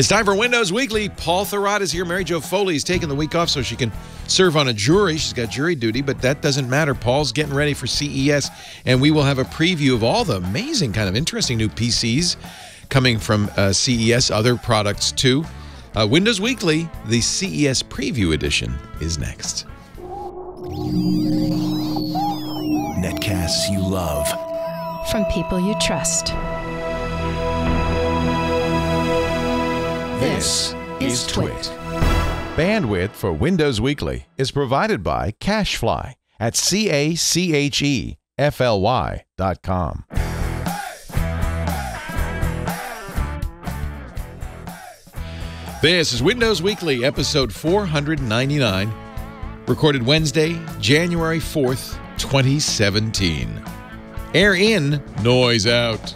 It's time for Windows Weekly. Paul Thurrott is here. Mary Jo Foley is taking the week off so she can serve on a jury. She's got jury duty, but that doesn't matter. Paul's getting ready for CES, and we will have a preview of all the amazing, kind of interesting new PCs coming from CES, other products too. Windows Weekly, the CES Preview Edition, is next. Netcasts you love. From people you trust. This is Twit. Bandwidth for Windows Weekly is provided by CacheFly at CacheFly.com. This is Windows Weekly, episode 499, recorded Wednesday, January 4th, 2017. Air in, noise out.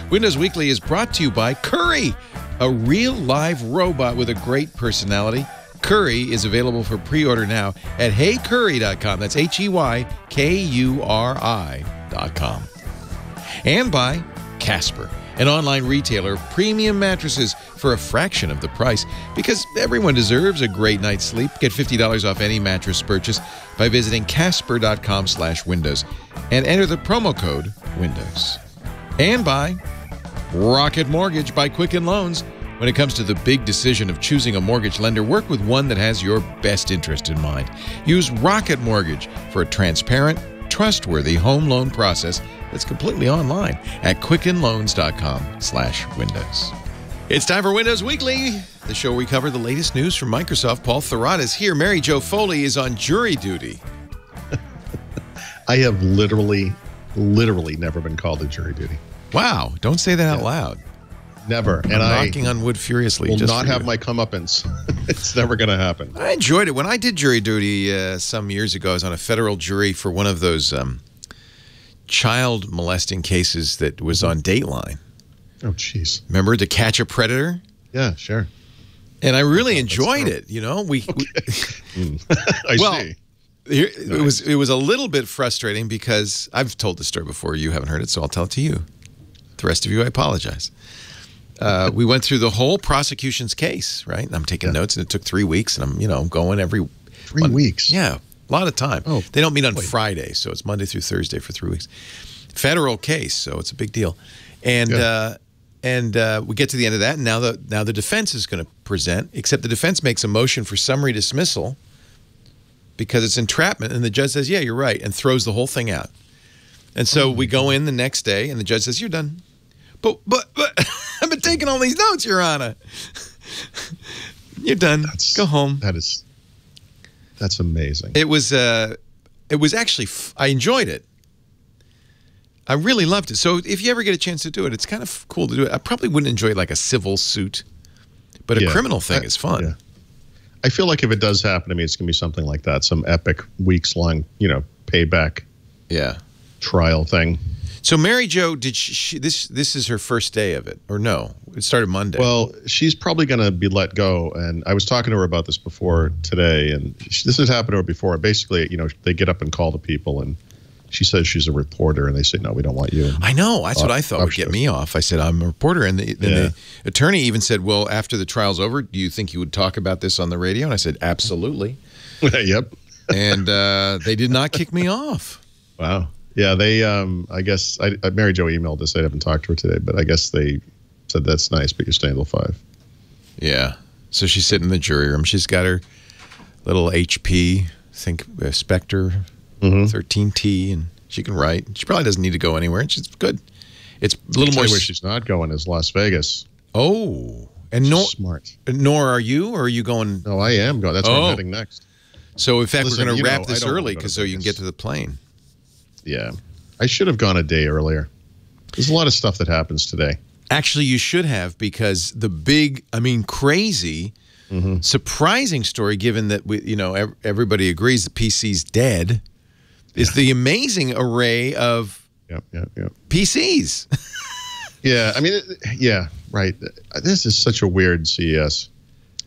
Windows Weekly is brought to you by Curry, a real live robot with a great personality. Curry is available for pre-order now at heycurry.com. That's HEYKURI.com. And by Casper, an online retailer of premium mattresses for a fraction of the price, because everyone deserves a great night's sleep. Get $50 off any mattress purchase by visiting casper.com/windows and enter the promo code WINDOWS. And by Rocket Mortgage by Quicken Loans. When it comes to the big decision of choosing a mortgage lender, work with one that has your best interest in mind. Use Rocket Mortgage for a transparent, trustworthy home loan process that's completely online at quickenloans.com/windows. It's time for Windows Weekly, the show where we cover the latest news from Microsoft. Paul Thurrott is here. Mary Jo Foley is on jury duty. I have literally never been called to jury duty. Wow, don't say that out loud. Never. I'm knocking on wood furiously. Will not have my comeuppance. It's never going to happen. I enjoyed it. When I did jury duty some years ago, I was on a federal jury for one of those child molesting cases that was on Dateline. Oh, jeez. Remember To Catch a Predator? Yeah, sure. And I really enjoyed it. You know, I see. It was a little bit frustrating because I've told the story before. You haven't heard it, so I'll tell it to you. The rest of you, I apologize. We went through the whole prosecution's case, right? And I'm taking notes, and it took 3 weeks, and I'm going every 3 weeks. Yeah, a lot of time. Oh, they don't meet on Friday, so it's Monday through Thursday for 3 weeks. Federal case, so it's a big deal. And we get to the end of that, and now the defense is going to present. Except the defense makes a motion for summary dismissal because it's entrapment, and the judge says, "Yeah, you're right," and throws the whole thing out. And so we go in the next day, and the judge says, "You're done." But I've been taking all these notes, Your Honor. You're done. Go home. That's amazing. It was actually I enjoyed it. I really loved it. So if you ever get a chance to do it, it's kind of cool to do it. I probably wouldn't enjoy it like a civil suit, but a criminal thing is fun. Yeah. I feel like if it does happen to me, it's going to be something like that, some epic weeks-long, payback trial thing. So Mary Jo, did this is her first day of it, or no? It started Monday. Well, she's probably going to be let go, and I was talking to her about this before today, and this has happened to her before. Basically, they get up and call the people, and she says she's a reporter, and they say, "No, we don't want you." I know. That's what I thought would get me off. I said, "I'm a reporter," and the attorney even said, "Well, after the trial's over, do you think you would talk about this on the radio?" And I said, "Absolutely." Yep. And they did not kick me off. Wow. Yeah, they. I guess Mary Jo emailed us. I haven't talked to her today, but I guess they said that's nice, but you're staying till 5. Yeah. So she's sitting in the jury room. She's got her little HP Spectre 13T, and she can write. She probably doesn't need to go anywhere. She's good. It's a little more. Where she's not going is Las Vegas. Oh, and smart. Nor are you, or are you going? No, I am going. That's where I'm heading next. So in fact, we're going to wrap this early so you can get to the plane. Yeah, I should have gone a day earlier. There's a lot of stuff that happens today. Actually, you should have, because the big, crazy, surprising story, given that everybody agrees the PC's dead, is the amazing array of PCs. Yeah, right. This is such a weird CES,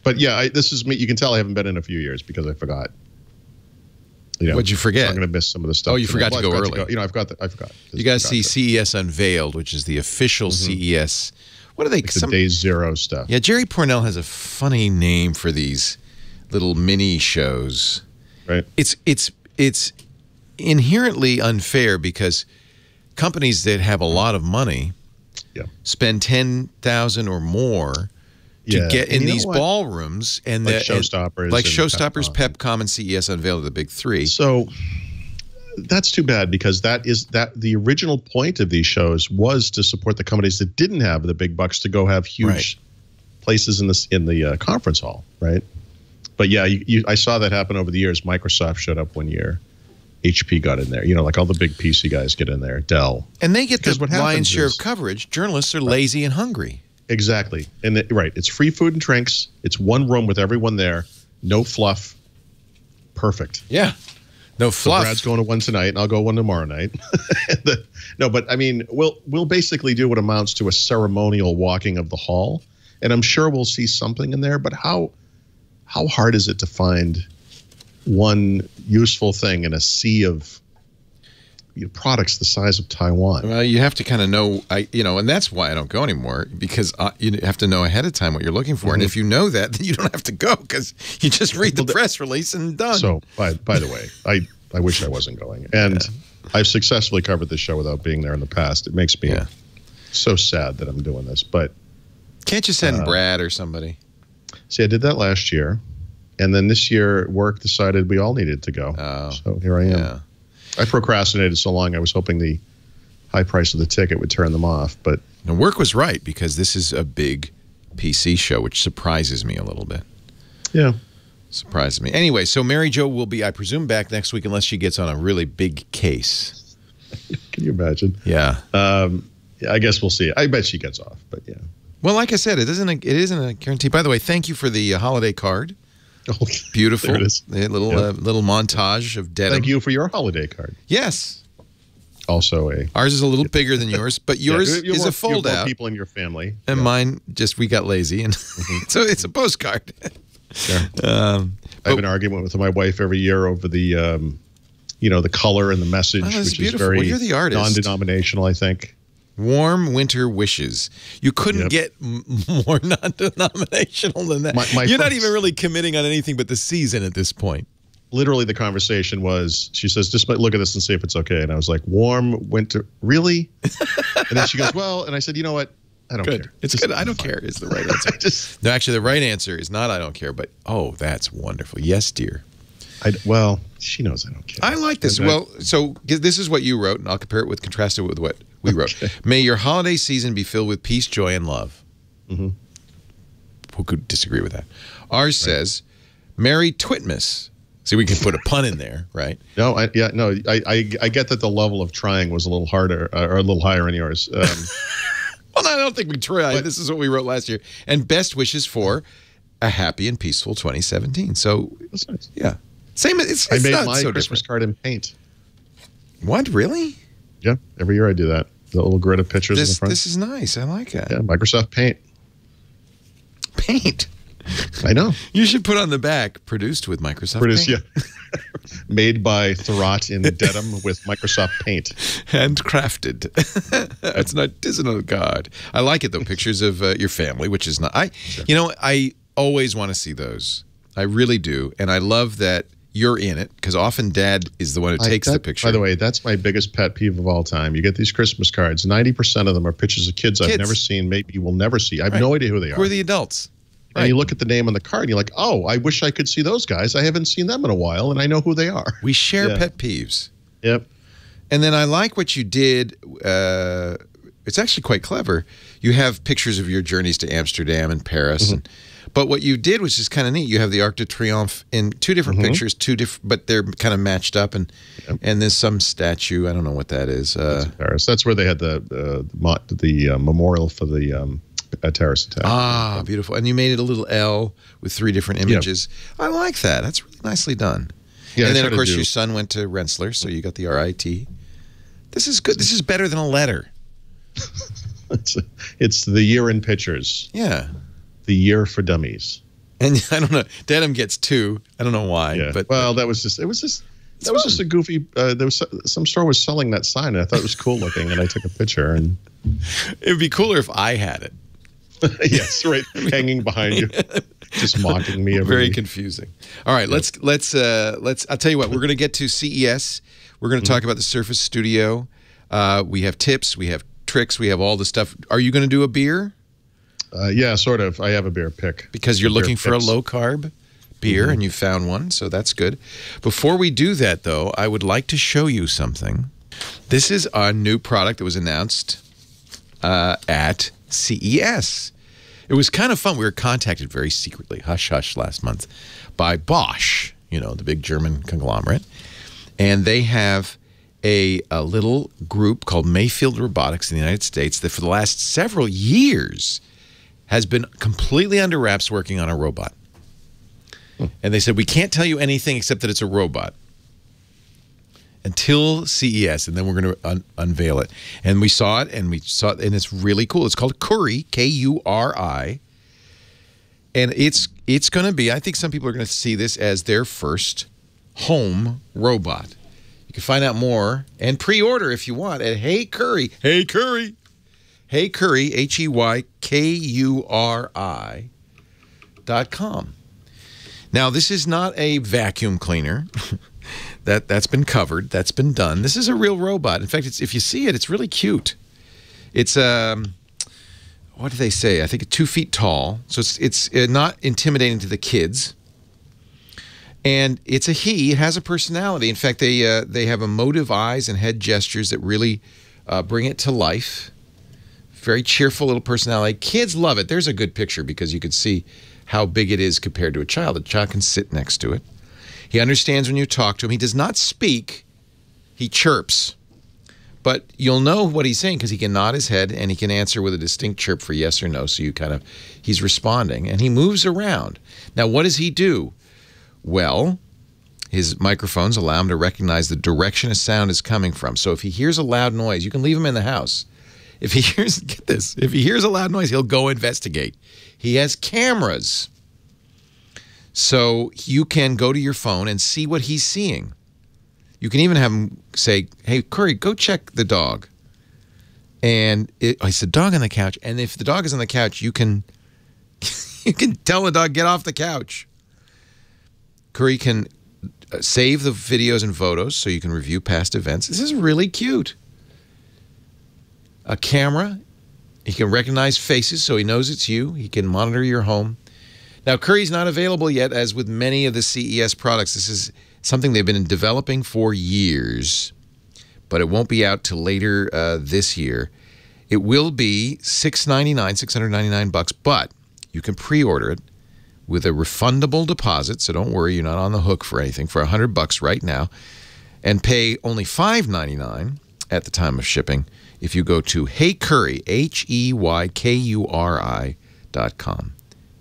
but this is me. You can tell I haven't been in a few years because I forgot. What'd you forget? I'm going to miss some of the stuff. Oh, you forgot to go early. I forgot. You got to see CES Unveiled, which is the official CES What are they? Like the day zero stuff. Yeah, Jerry Pournelle has a funny name for these little mini shows. Right. It's inherently unfair because companies that have a lot of money spend $10,000 or more to get in these ballrooms, and like Showstoppers, like Showstoppers, Pepcom, and CES unveiled the big three. So that's too bad, because the original point of these shows was to support the companies that didn't have the big bucks to go have huge places in the conference hall, right? But yeah, I saw that happen over the years. Microsoft showed up one year. HP got in there. You know, like all the big PC guys get in there. Dell. And they get the lion's share of coverage. Journalists are lazy and hungry. Exactly. And it's free food and drinks. It's one room with everyone there. No fluff. Perfect. Yeah. No fluff. So Brad's going to one tonight, and I'll go one tomorrow night. No, but I mean, we'll basically do what amounts to a ceremonial walking of the hall, and I'm sure we'll see something in there. But how hard is it to find one useful thing in a sea of products the size of Taiwan? Well, you have to kind of know, and that's why I don't go anymore, because you have to know ahead of time what you're looking for. And if you know that, then you don't have to go, because you just read the press release and done. So, by the way, I wish I wasn't going. And I've successfully covered this show without being there in the past. It makes me so sad that I'm doing this. But can't you send Brad or somebody? See, I did that last year. And then this year, work decided we all needed to go. So here I am. Yeah. I procrastinated so long. I was hoping the high price of the ticket would turn them off. But the work was right, because this is a big PC show, which surprises me a little bit. Yeah. Surprises me. Anyway, so Mary Jo will be, I presume, back next week unless she gets on a really big case. Can you imagine? Yeah. I guess we'll see. I bet she gets off, but yeah. Well, like I said, it isn't a guarantee. By the way, thank you for the holiday card. Oh, beautiful. There it is. A little montage of denim. Thank you for your holiday card. Yes. Also ours is a little bigger than yours, but yours is a fold out. People in your family. And mine we got lazy, and so it's a postcard. Sure. I have an argument with my wife every year over the the color and the message, which is very you're the artist. Non-denominational, I think. Warm winter wishes. You couldn't get more non-denominational than that. You're not even really committing on anything but the season at this point. Literally, the conversation was, she says, just look at this and see if it's okay. And I was like, warm winter, really? And then she goes, well, and I said, you know what? I don't care. It's good. I don't care is the right answer. No, actually, the right answer is not I don't care, but that's wonderful. Yes, dear. Well, she knows I don't care. I like this. Well, so this is what you wrote, and I'll contrast it with what we wrote. May your holiday season be filled with peace, joy, and love. Who could disagree with that? Ours says, Merry Twitmas. See, we can put a pun in there, right? No, I get that the level of trying was a little harder or a little higher in yours. Well, no, I don't think we tried. This is what we wrote last year. And best wishes for a happy and peaceful 2017. So, that's nice. Yeah. Same. It's I made not my so Christmas card in paint. What? Really? Yeah. Every year I do that. The little grid of pictures in the front. This is nice. I like that. Yeah. Microsoft Paint. Paint. I know. You should put on the back, produced with Microsoft Paint. Yeah. Made by Thurrott in Dedham with Microsoft Paint. Handcrafted. It's an artisanal card. I like it, though. Pictures of your family, which is not... I always want to see those. I really do. And I love that you're in it, because often Dad is the one who takes the picture. By the way, that's my biggest pet peeve of all time. You get these Christmas cards. 90% of them are pictures of kids I've never seen, maybe you will never see. I have no idea who they are. Who are the adults? And you look at the name on the card, and you're like, oh, I wish I could see those guys. I haven't seen them in a while, and I know who they are. We share pet peeves. Yep. And then I like what you did. It's actually quite clever. You have pictures of your journeys to Amsterdam and Paris. But what you did was just kind of neat. You have the Arc de Triomphe in two different pictures, but they're kind of matched up. And there's some statue. I don't know what that is. That's Paris. That's where they had the memorial for the terrorist attack. Ah, beautiful. And you made it a little L with 3 different images. I like that. That's really nicely done. Yeah, and then, of course, your son went to Rensselaer, so you got the RIT. This is good. This is better than a letter. It's the year in pictures. Yeah. The year for dummies. And I don't know. Dedham gets 2. I don't know why. Yeah. But that was just a goofy. There was some store was selling that sign, and I thought it was cool looking, and I took a picture. And it would be cooler if I had it. Yes, right, hanging behind you, just mocking me. Very confusing. All right, let's. I'll tell you what. We're going to get to CES. We're going to talk about the Surface Studio. We have tips. We have tricks. We have all the stuff. Are you going to do a beer? Yeah, sort of. I have a beer pick. Because you're looking for a low-carb beer, and you found one, so that's good. Before we do that, though, I would like to show you something. This is a new product that was announced at CES. It was kind of fun. We were contacted very secretly, hush-hush, last month, by Bosch, you know, the big German conglomerate. And they have a little group called Mayfield Robotics in the United States that for the last several years has been completely under wraps working on a robot. And they said, we can't tell you anything except that it's a robot until CES, and then we're going to unveil it. And we saw it, and it's really cool. It's called Kuri, K-U-R-I. And it's going to be, I think some people are going to see this as their first home robot. You can find out more and pre-order if you want at Hey Kuri, Heykuri, HeyKuri.com. Now, this is not a vacuum cleaner. That's been covered. That's been done. This is a real robot. In fact, if you see it, it's really cute. It's what do they say? I think 2 feet tall. So it's not intimidating to the kids. And it's a he. It has a personality. In fact, they have emotive eyes and head gestures that really bring it to life. Very cheerful little personality. Kids love it. There's a good picture because you could see how big it is compared to a child. A child can sit next to it. He understands when you talk to him. He does not speak. He chirps. But you'll know what he's saying because he can nod his head and he can answer with a distinct chirp for yes or no. So he's responding. And he moves around. Now, what does he do? Well, his microphones allow him to recognize the direction a sound is coming from. So if he hears a loud noise, you can leave him in the house. If he hears, get this, if he hears a loud noise, he'll go investigate. He has cameras. So you can go to your phone and see what he's seeing. You can even have him say, hey, Kuri, go check the dog. And it's the dog on the couch. And if the dog is on the couch, you can tell the dog, get off the couch. Kuri can save the videos and photos so you can review past events. This is really cute. A camera. He can recognize faces so he knows it's you. He can monitor your home. Now, Kuri's not available yet, as with many of the CES products. This is something they've been developing for years, but it won't be out till later this year. It will be $699, but you can pre-order it with a refundable deposit, so don't worry, you're not on the hook for anything, for $100 right now, and pay only $5.99 at the time of shipping if you go to HeyKuri, HeyKuri.com.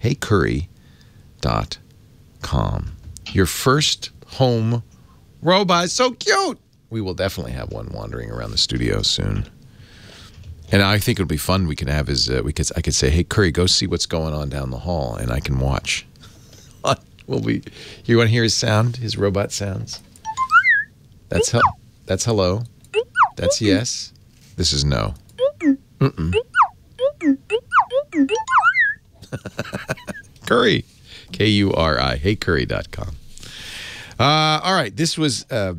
HeyKuri.com. Your first home robot. So cute. We will definitely have one wandering around the studio soon. And I think it'll be fun. We can have his. I could say, "Hey, Kuri, go see what's going on down the hall," and I can watch. You want to hear his sound? His robot sounds. That's hello. That's yes. This is no. Kuri, K-U-R-I. HeyKuri.com. All right, this was a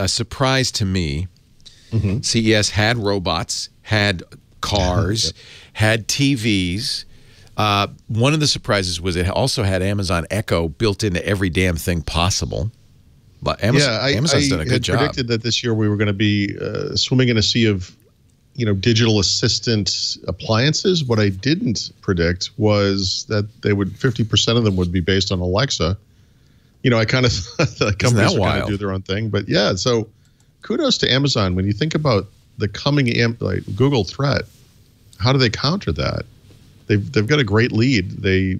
surprise to me. CES had robots, had cars, had TVs. One of the surprises was it also had Amazon Echo built into every damn thing possible. But Amazon's done a good job. I predicted that this year we were going to be swimming in a sea of, digital assistant appliances. What I didn't predict was that 50% of them would be based on Alexa. I kind of thought the companies are going to do their own thing, but yeah. So kudos to Amazon. When you think about the coming Google threat, how do they counter that? They've got a great lead. They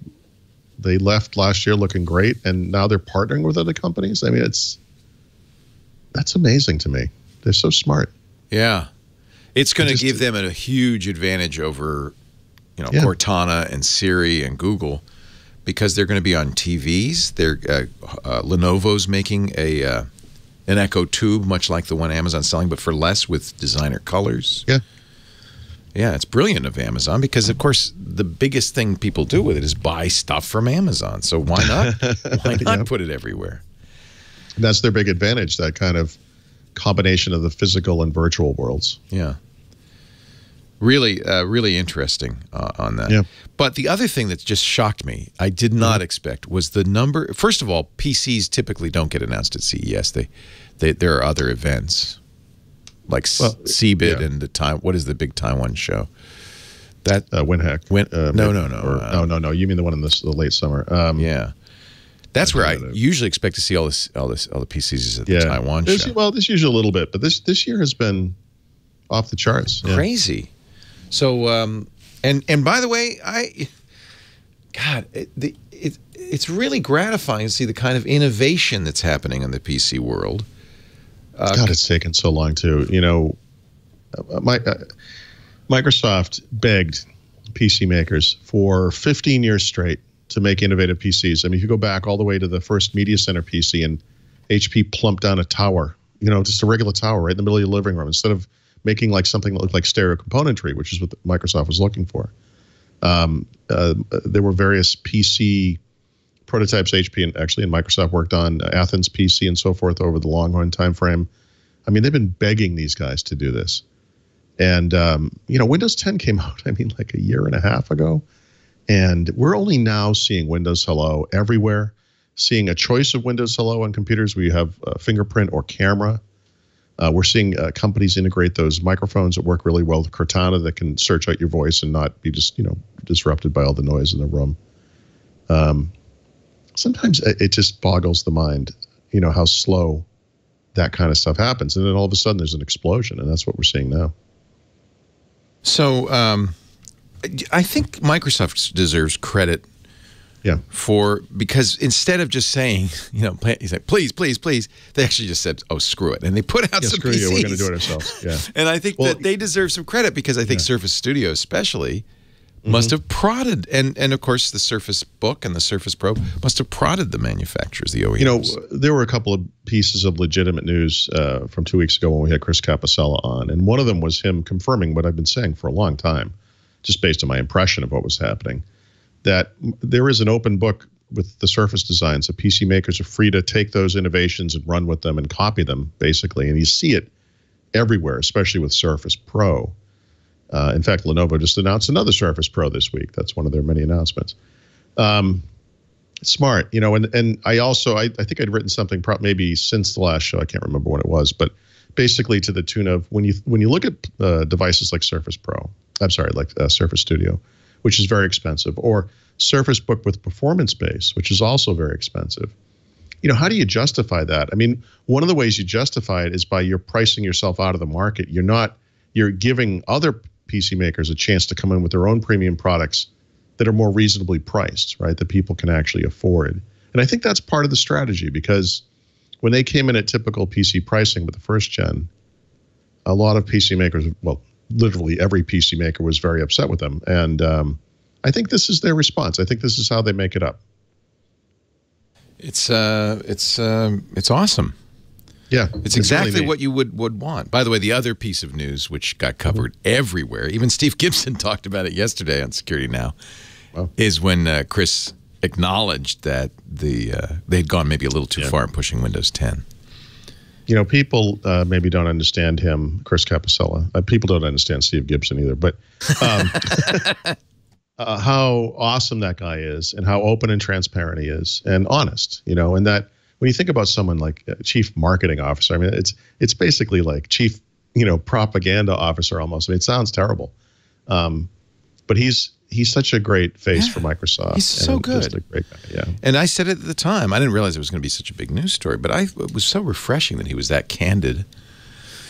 left last year looking great, and now they're partnering with other companies. I mean, that's amazing to me. They're so smart. Yeah, it's going to give them a huge advantage over, Cortana and Siri and Google, because they're going to be on TVs. Lenovo's making an Echo Tube, much like the one Amazon's selling, but for less, with designer colors. Yeah. Yeah, it's brilliant of Amazon because, of course, the biggest thing people do with it is buy stuff from Amazon. So why not? Why not put it everywhere? That's their big advantage, that kind of combination of the physical and virtual worlds. Yeah. Really, really interesting on that. Yeah. But the other thing that just shocked me, I did not expect, was the number. First of all, PCs typically don't get announced at CES. There are other events like CeBIT and the what is the big Taiwan show? That WinHack. No. You mean the one in the late summer? Yeah. That's where I usually expect to see all the PCs is at the Taiwan show. Well, this usually a little bit, but this year has been off the charts. Crazy. So, and by the way, it's really gratifying to see the kind of innovation that's happening in the PC world. God, it's taken so long too. You know, Microsoft begged PC makers for 15 years straight to make innovative PCs. I mean, if you go back all the way to the first Media Center PC, and HP plumped down a tower, you know, just a regular tower right in the middle of your living room, instead of making like something that looked like stereo componentry, which is what Microsoft was looking for. There were various PC prototypes HP and Microsoft worked on, Athens PC and so forth over the Longhorn timeframe. I mean, they've been begging these guys to do this. And, you know, Windows 10 came out, I mean, like a year and a half ago. And we're only now seeing Windows Hello everywhere, seeing a choice of Windows Hello on computers where you have fingerprint or camera. We're seeing companies integrate those microphones that work really well with Cortana that can search out your voice and not be just, you know, disrupted by all the noise in the room. Sometimes it just boggles the mind, you know, how slow that kind of stuff happens. And then all of a sudden there's an explosion, and that's what we're seeing now. So I think Microsoft deserves credit because instead of just saying, you know, he's like, please, please, please, they actually just said, oh, screw it. And they put out some PCs. We're going to do it ourselves. Yeah. And I think that they deserve some credit because I think Surface Studio especially must have prodded, and of course the Surface Book and the Surface Pro must have prodded the manufacturers, the OEMs. You know, there were a couple of pieces of legitimate news from 2 weeks ago when we had Chris Capicella on, and one of them was him confirming what I've been saying for a long time, just based on my impression of what was happening, that there is an open book with the Surface designs. The PC makers are free to take those innovations and run with them and copy them, basically. And you see it everywhere, especially with Surface Pro. In fact, Lenovo just announced another Surface Pro this week. That's one of their many announcements. Smart, you know, and I also, I think I'd written something maybe since the last show. I can't remember when it was, but basically to the tune of when you look at devices like Surface Pro, I'm sorry, like Surface Studio, which is very expensive, or Surface Book with performance base, which is also very expensive. You know, how do you justify that? I mean, one of the ways you justify it is by you're pricing yourself out of the market. You're giving other PC makers a chance to come in with their own premium products that are more reasonably priced, right, that people can actually afford. And I think that's part of the strategy, because when they came in at typical PC pricing with the first gen, a lot of PC makers, well, literally every PC maker was very upset with them. And I think this is their response. I think this is how they make it up. It's awesome. Yeah. It's exactly really what you would want. By the way, the other piece of news which got covered everywhere, even Steve Gibson talked about it yesterday on Security Now, is when Chris acknowledged that they'd gone maybe a little too far in pushing Windows 10. You know, people maybe don't understand him, Chris Capicella. People don't understand Steve Gibson either. But how awesome that guy is, and how open and transparent he is, and honest. You know, and that when you think about someone like chief marketing officer, I mean, it's basically like chief, you know, propaganda officer almost. I mean, it sounds terrible, but he's such a great face for Microsoft. He's so good. Just a great guy, yeah. And I said it at the time. I didn't realize it was going to be such a big news story, but it was so refreshing that he was that candid.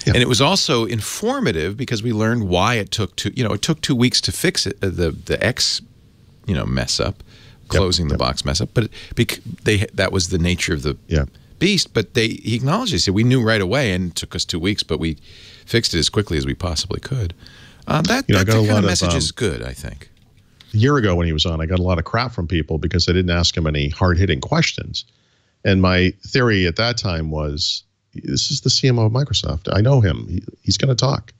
Yeah. And it was also informative because we learned why it took it took 2 weeks to fix it, the X, mess up, closing the box mess up. But that was the nature of the beast. But he acknowledged it. He said, we knew right away, and it took us 2 weeks, but we fixed it as quickly as we possibly could. That kind of message is good, I think. A year ago when he was on, I got a lot of crap from people because I didn't ask him any hard-hitting questions. And my theory at that time was, this is the CMO of Microsoft. I know him. He's going to talk.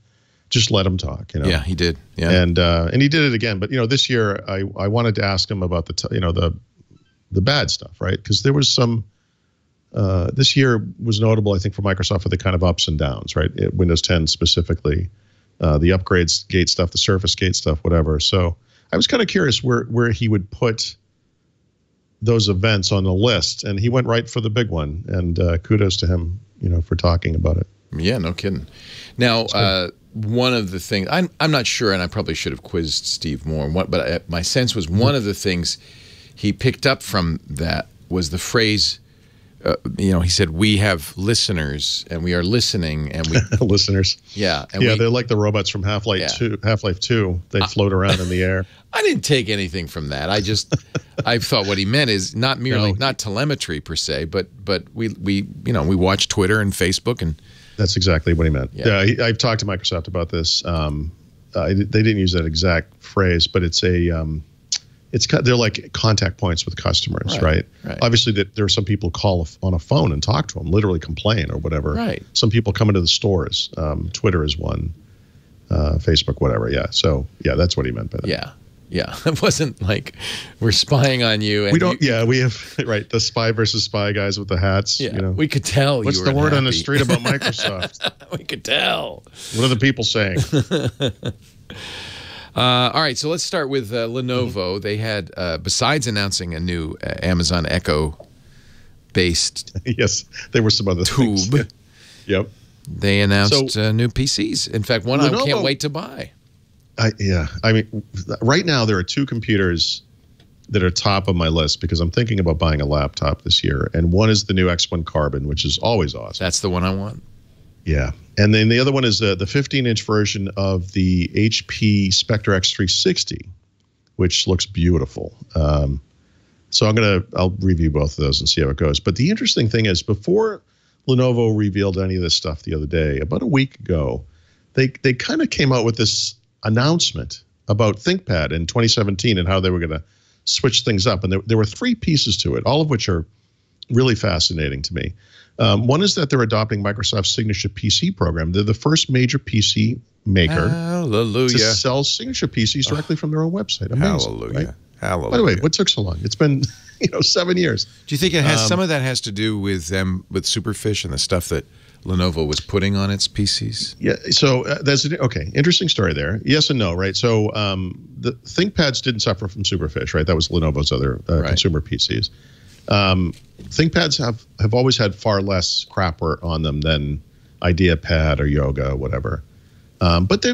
just let him talk. You know. Yeah, he did. Yeah, and he did it again. But this year I wanted to ask him about the bad stuff, right? Because there was some. This year was notable, I think, for Microsoft for the kind of ups and downs, right? Windows 10 specifically, the upgrades gate stuff, the Surface Gate stuff, whatever. So I was kind of curious where he would put those events on the list, and he went right for the big one. And kudos to him, for talking about it. Yeah, no kidding. Now, one of the things I'm not sure, and I probably should have quizzed Steve more. But my sense was one of the things he picked up from that was the phrase. He said, we have listeners and we are listening and we listeners. Yeah. And they're like the robots from Half-Life 2. They float around in the air. I didn't take anything from that. I thought what he meant is not merely not telemetry per se, but we watch Twitter and Facebook, and that's exactly what he meant. Yeah, I've talked to Microsoft about this. They didn't use that exact phrase, but it's they're like contact points with customers, right? Obviously, there are some people call on a phone and talk to them, literally complain or whatever. Right. Some people come into the stores. Twitter is one, Facebook, whatever. Yeah. So that's what he meant by that. Yeah. Yeah. It wasn't like we're spying on you. And we don't. We have the spy versus spy guys with the hats. Yeah. We could tell. What's the word on the street about Microsoft? We could tell. What are the people saying? All right, so let's start with Lenovo. They had, besides announcing a new Amazon Echo-based yes, there were some other tube. Things. Yep. They announced new PCs. In fact, one Lenovo, I can't wait to buy. I mean, right now there are two computers that are top of my list because I'm thinking about buying a laptop this year, and one is the new X1 Carbon, which is always awesome. That's the one I want. Yeah. And then the other one is the 15-inch version of the HP Spectre X360, which looks beautiful. So I'll review both of those and see how it goes. But the interesting thing is, before Lenovo revealed any of this stuff the other day, about a week ago, they kind of came out with this announcement about ThinkPad in 2017 and how they were going to switch things up. And there were three pieces to it, all of which are really fascinating to me. One is that they're adopting Microsoft's signature PC program. They're the first major PC maker to sell signature PCs directly from their own website. Amazing, hallelujah. Right? Hallelujah. By the way, what took so long? It's been 7 years. Do you think it has some of that has to do with them with Superfish and the stuff that Lenovo was putting on its PCs? Yeah. So that's okay. Interesting story there. Yes and no, right? So the ThinkPads didn't suffer from Superfish, right? That was Lenovo's other consumer PCs. ThinkPads have always had far less crapware on them than IdeaPad or Yoga, whatever. But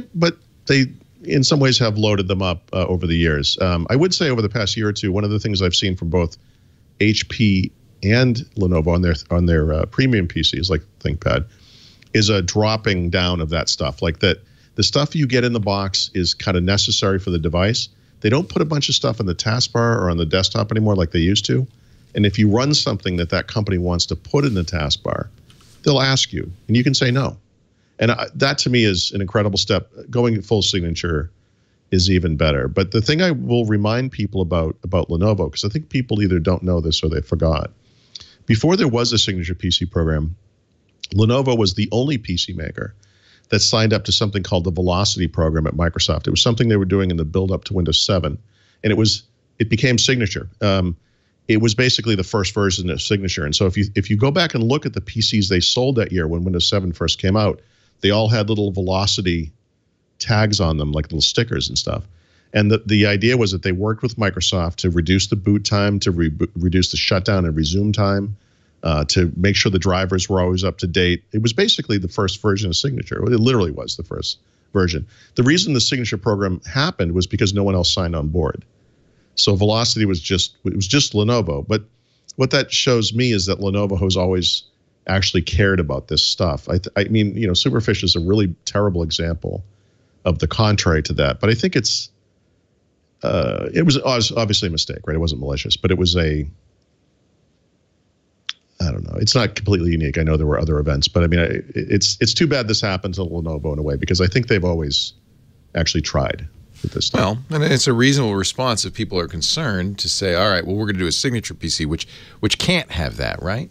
they in some ways have loaded them up over the years. I would say over the past year or two, one of the things I've seen from both HP and Lenovo on their premium PCs like ThinkPad is a dropping down of that stuff. Like that, the stuff you get in the box is kind of necessary for the device. They don't put a bunch of stuff in the taskbar or on the desktop anymore like they used to. And if you run something that company wants to put in the taskbar, they'll ask you, and you can say no. And that to me is an incredible step. Going full signature is even better. But the thing I will remind people about Lenovo, because I think people either don't know this or they forgot. Before there was a signature PC program, Lenovo was the only PC maker that signed up to something called the Velocity program at Microsoft. It was something they were doing in the build up to Windows 7, and it became Signature. It was basically the first version of Signature. And so if you go back and look at the PCs they sold that year when Windows 7 first came out, they all had little Velocity tags on them, like little stickers and stuff. And the idea was that they worked with Microsoft to reduce the boot time, to reduce the shutdown and resume time, to make sure the drivers were always up to date. It was basically the first version of Signature. It literally was the first version. The reason the Signature program happened was because no one else signed on board. So Velocity was just Lenovo. But what that shows me is that Lenovo has always actually cared about this stuff. I mean, Superfish is a really terrible example of the contrary to that. But I think it was obviously a mistake, right? It wasn't malicious, but it was I don't know. It's not completely unique. I know there were other events, but I mean, it's too bad this happened to Lenovo in a way, because I think they've always actually tried with this stuff. Well, and it's a reasonable response if people are concerned to say, all right, well, we're going to do a signature PC, which can't have that, right?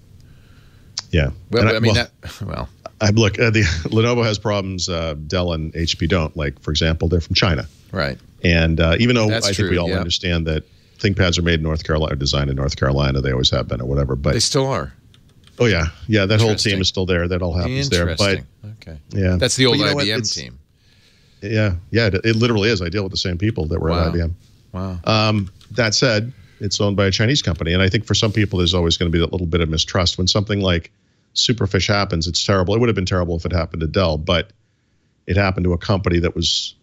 Yeah. Well, Look, the Lenovo has problems. Dell and HP don't. Like, for example, they're from China. Right. And even though That's I true, think we all yeah. understand that ThinkPads are made in North Carolina, designed in North Carolina, they always have been or whatever. But They still are. oh yeah, yeah, that whole team is still there. That all happens there. But okay. yeah, That's the old But you know what? IBM team. Yeah, yeah, it literally is. I deal with the same people that were Wow. at IBM. Wow. That said, it's owned by a Chinese company, and I think for some people there's always going to be that little bit of mistrust when something like Superfish happens. It's terrible. It would have been terrible if it happened to Dell, but it happened to a company that is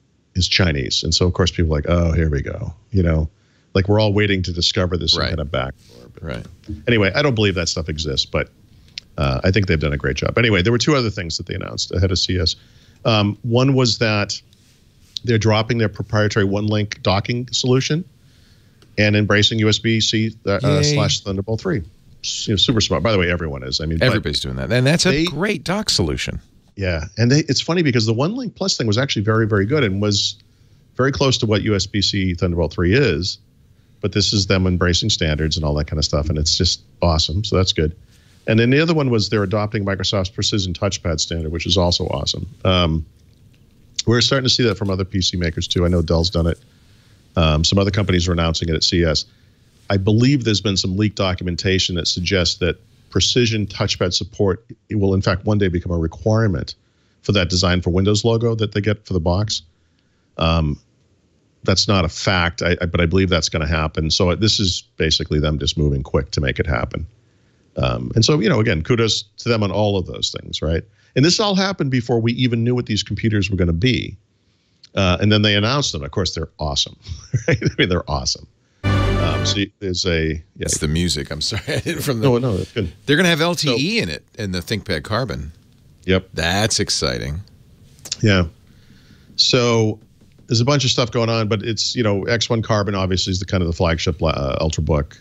Chinese, and so of course people are like, oh, here we go. You know, like we're all waiting to discover this Right. kind of backdoor. But Right. anyway, I don't believe that stuff exists, but I think they've done a great job. Anyway, there were two other things that they announced ahead of CS. One was that they're dropping their proprietary one-link docking solution and embracing USB-C / Thunderbolt 3. You know, super smart. By the way, everyone is. I mean, Everybody's doing that. And that's a great dock solution. yeah, and it's funny because the One Link Plus thing was actually very, very good and was very close to what USB-C Thunderbolt 3 is. But this is them embracing standards and all that kind of stuff, and it's just awesome. So that's good. And then the other one was they're adopting Microsoft's Precision Touchpad standard, which is also awesome. We're starting to see that from other PC makers too. I know Dell's done it. Some other companies are announcing it at CS. I believe there's been some leaked documentation that suggests that precision touchpad support will, in fact, one day become a requirement for that Design for Windows logo that they get for the box. That's not a fact, but I believe that's going to happen. So this is basically them just moving quick to make it happen. And so, you know, again, kudos to them on all of those things, right? And this all happened before we even knew what these computers were going to be. And then they announced them. Of course, they're awesome. Right? I mean, they're awesome. So there's It's the music. I'm sorry. No, that's good. They're going to have LTE in it in the ThinkPad Carbon. Yep. That's exciting. Yeah. So there's a bunch of stuff going on, but it's, you know, X1 Carbon obviously is the kind of the flagship Ultrabook.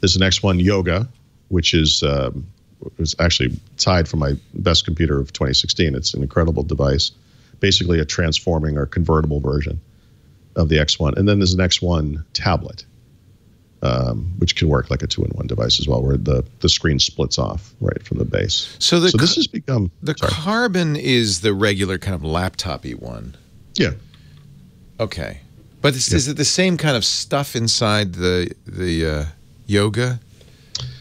There's an X1 Yoga, which is actually tied for my best computer of 2016. It's an incredible device, basically a transforming or convertible version of the X1. And then there's an X1 tablet, which can work like a 2-in-1 device as well, where the screen splits off right from the base. So this has become the Carbon is the regular kind of laptop-y one. Yeah. Okay, but is it the same kind of stuff inside the Yoga?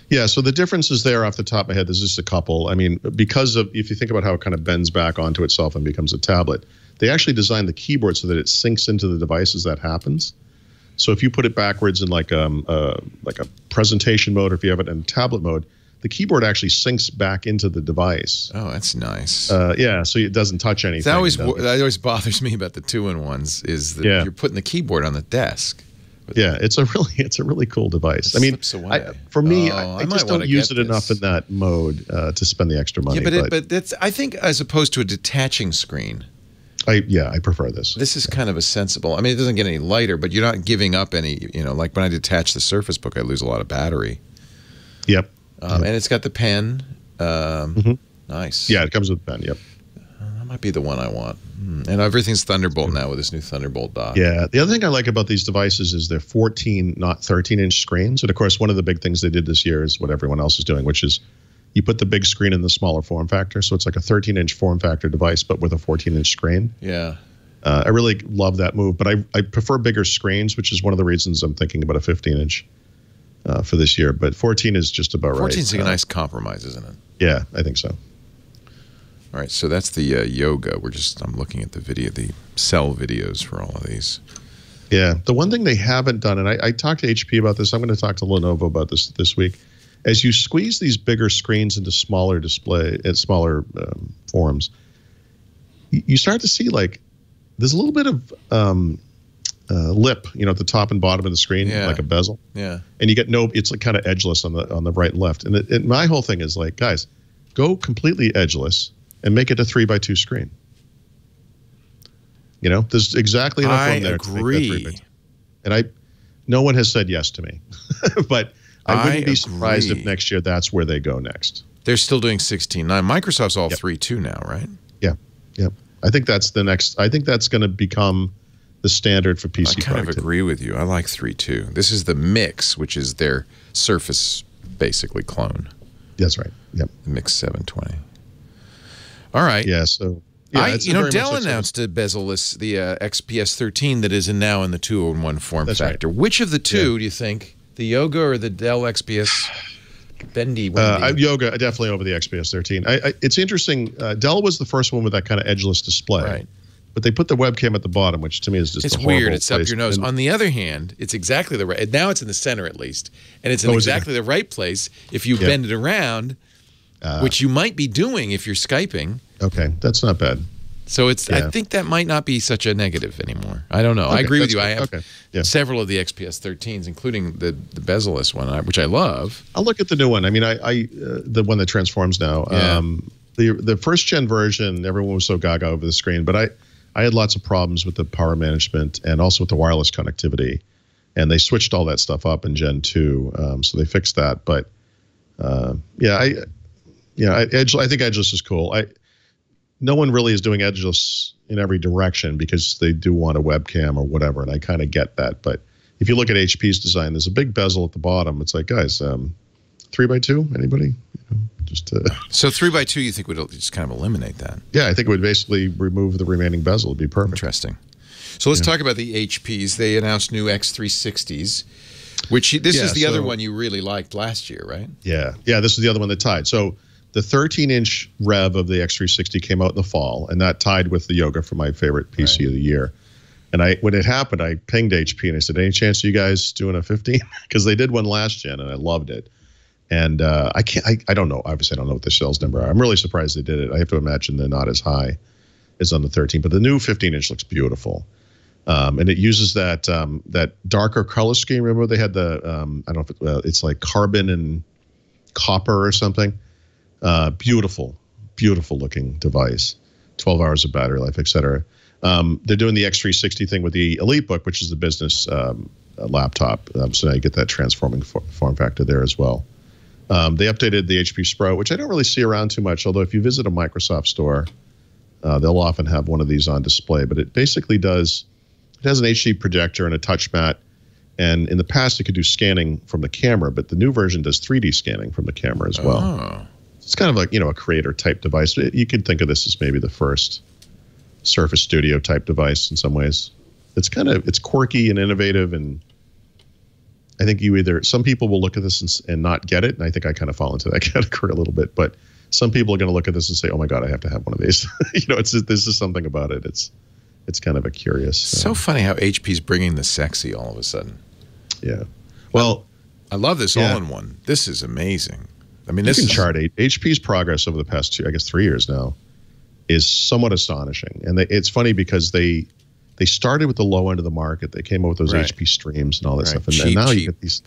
Yeah, so the differences there off the top of my head, there's just a couple. I mean, because of, if you think about how it kind of bends back onto itself and becomes a tablet, they actually designed the keyboard so that it sinks into the device as that happens. So if you put it backwards in like a presentation mode, or if you have it in tablet mode, the keyboard actually sinks back into the device. Oh, that's nice. Yeah, so it doesn't touch anything. That always bothers me about the 2-in-1s is that you're putting the keyboard on the desk. Yeah, it's a really cool device. I mean, for me, I just don't use it enough in that mode to spend the extra money. Yeah, but that's, I think, as opposed to a detaching screen. I prefer this. This is kind of a sensible. I mean, it doesn't get any lighter, but you're not giving up any. You know, like when I detach the Surface Book, I lose a lot of battery. Yep. And it's got the pen. Nice. Yeah, it comes with the pen. Yep. That might be the one I want. And everything's Thunderbolt now with this new Thunderbolt dock. Yeah. The other thing I like about these devices is they're 14, not 13-inch screens. And of course, one of the big things they did this year is what everyone else is doing, which is you put the big screen in the smaller form factor. So it's like a 13-inch form factor device, but with a 14-inch screen. Yeah. I really love that move, but I prefer bigger screens, which is one of the reasons I'm thinking about a 15-inch for this year. But 14 is just about 14 right. 14's a nice compromise, isn't it? Yeah, I think so. All right, so that's the Yoga. I'm looking at the cell videos for all of these. Yeah, the one thing they haven't done, and I talked to HP about this. I'm going to talk to Lenovo about this week. As you squeeze these bigger screens into smaller forms, you start to see like there's a little bit of lip, you know, at the top and bottom of the screen, like a bezel. Yeah. And you get it's like kind of edgeless on the right and left. And my whole thing is like, guys, go completely edgeless and make it a 3x2 screen. You know, there's exactly enough room there to make that 3x2. And no one has said yes to me, but I wouldn't be surprised if next year that's where they go next. They're still doing 16.9. Microsoft's all 3.2 now, right? Yeah. Yep. I think that's the next. I think that's going to become the standard for PC. I kind of agree with you. I like 3.2. This is the Mix, which is their Surface basically clone. That's right. Yep. The Mix 720. All right. Yeah. So yeah, Dell announced a bezel-less, the XPS 13 that is now in the 2-in-1 form factor. Right. Which of the two do you think, the Yoga or the Dell XPS Bendy? Yoga, definitely over the XPS 13. It's interesting. Dell was the first one with that kind of edgeless display. Right. But they put the webcam at the bottom, which to me is just it's weird. It's up your nose. On the other hand, it's exactly the right. Now it's in the center at least, and it's in exactly the right place if you bend it around, which you might be doing if you're Skyping. Okay, that's not bad. So it's. I think that might not be such a negative anymore. I don't know. I agree with you. I have several of the XPS 13s, including the bezel-less one, which I love. I'll look at the new one. I mean, the one that transforms now. Yeah. The first gen version, everyone was so gaga over the screen, but I had lots of problems with the power management and also with the wireless connectivity, and they switched all that stuff up in Gen 2, so they fixed that. But I think edgeless is cool. No one really is doing edgeless in every direction because they do want a webcam or whatever, and I kind of get that. But if you look at HP's design, there's a big bezel at the bottom. It's like, guys, 3x2, anybody? So 3x2, you think would just kind of eliminate that? Yeah, I think it would basically remove the remaining bezel. It'd be perfect. Interesting. So let's talk about the HPs. They announced new X360s, which this is the other one you really liked last year, right? Yeah, this is the other one that tied. So the 13-inch rev of the X360 came out in the fall, and that tied with the Yoga for my favorite PC of the year. And when it happened, I pinged HP and I said, any chance you guys doing a 15? Because they did one last gen, and I loved it. And I don't know. Obviously, I don't know what the sales number are. I'm really surprised they did it. I have to imagine they're not as high as on the 13. But the new 15-inch looks beautiful, and it uses that darker color scheme. Remember they had the I don't know if it's like carbon and copper or something. Beautiful looking device. 12 hours of battery life, etc. They're doing the X360 thing with the EliteBook, which is the business laptop. So now you get that transforming form factor there as well. They updated the HP Spro, which I don't really see around too much, although if you visit a Microsoft store, they'll often have one of these on display. But it basically it has an HD projector and a touch mat, and in the past it could do scanning from the camera, but the new version does 3D scanning from the camera as well. Oh. It's kind of like, a creator-type device. You could think of this as maybe the first Surface Studio-type device in some ways. It's quirky and innovative, and I think some people will look at this and not get it, and I think I kind of fall into that category a little bit. But some people are going to look at this and say, "Oh my God, I have to have one of these." This is something about it. It's kind of a curious. So funny how HP's bringing the sexy all of a sudden. Yeah. Well, I love this all-in-one. This is amazing. I mean, this chart HP's progress over the past 3 years now is somewhat astonishing, and it's funny because they started with the low end of the market. They came up with those HP Streams and all that stuff, and now you get these.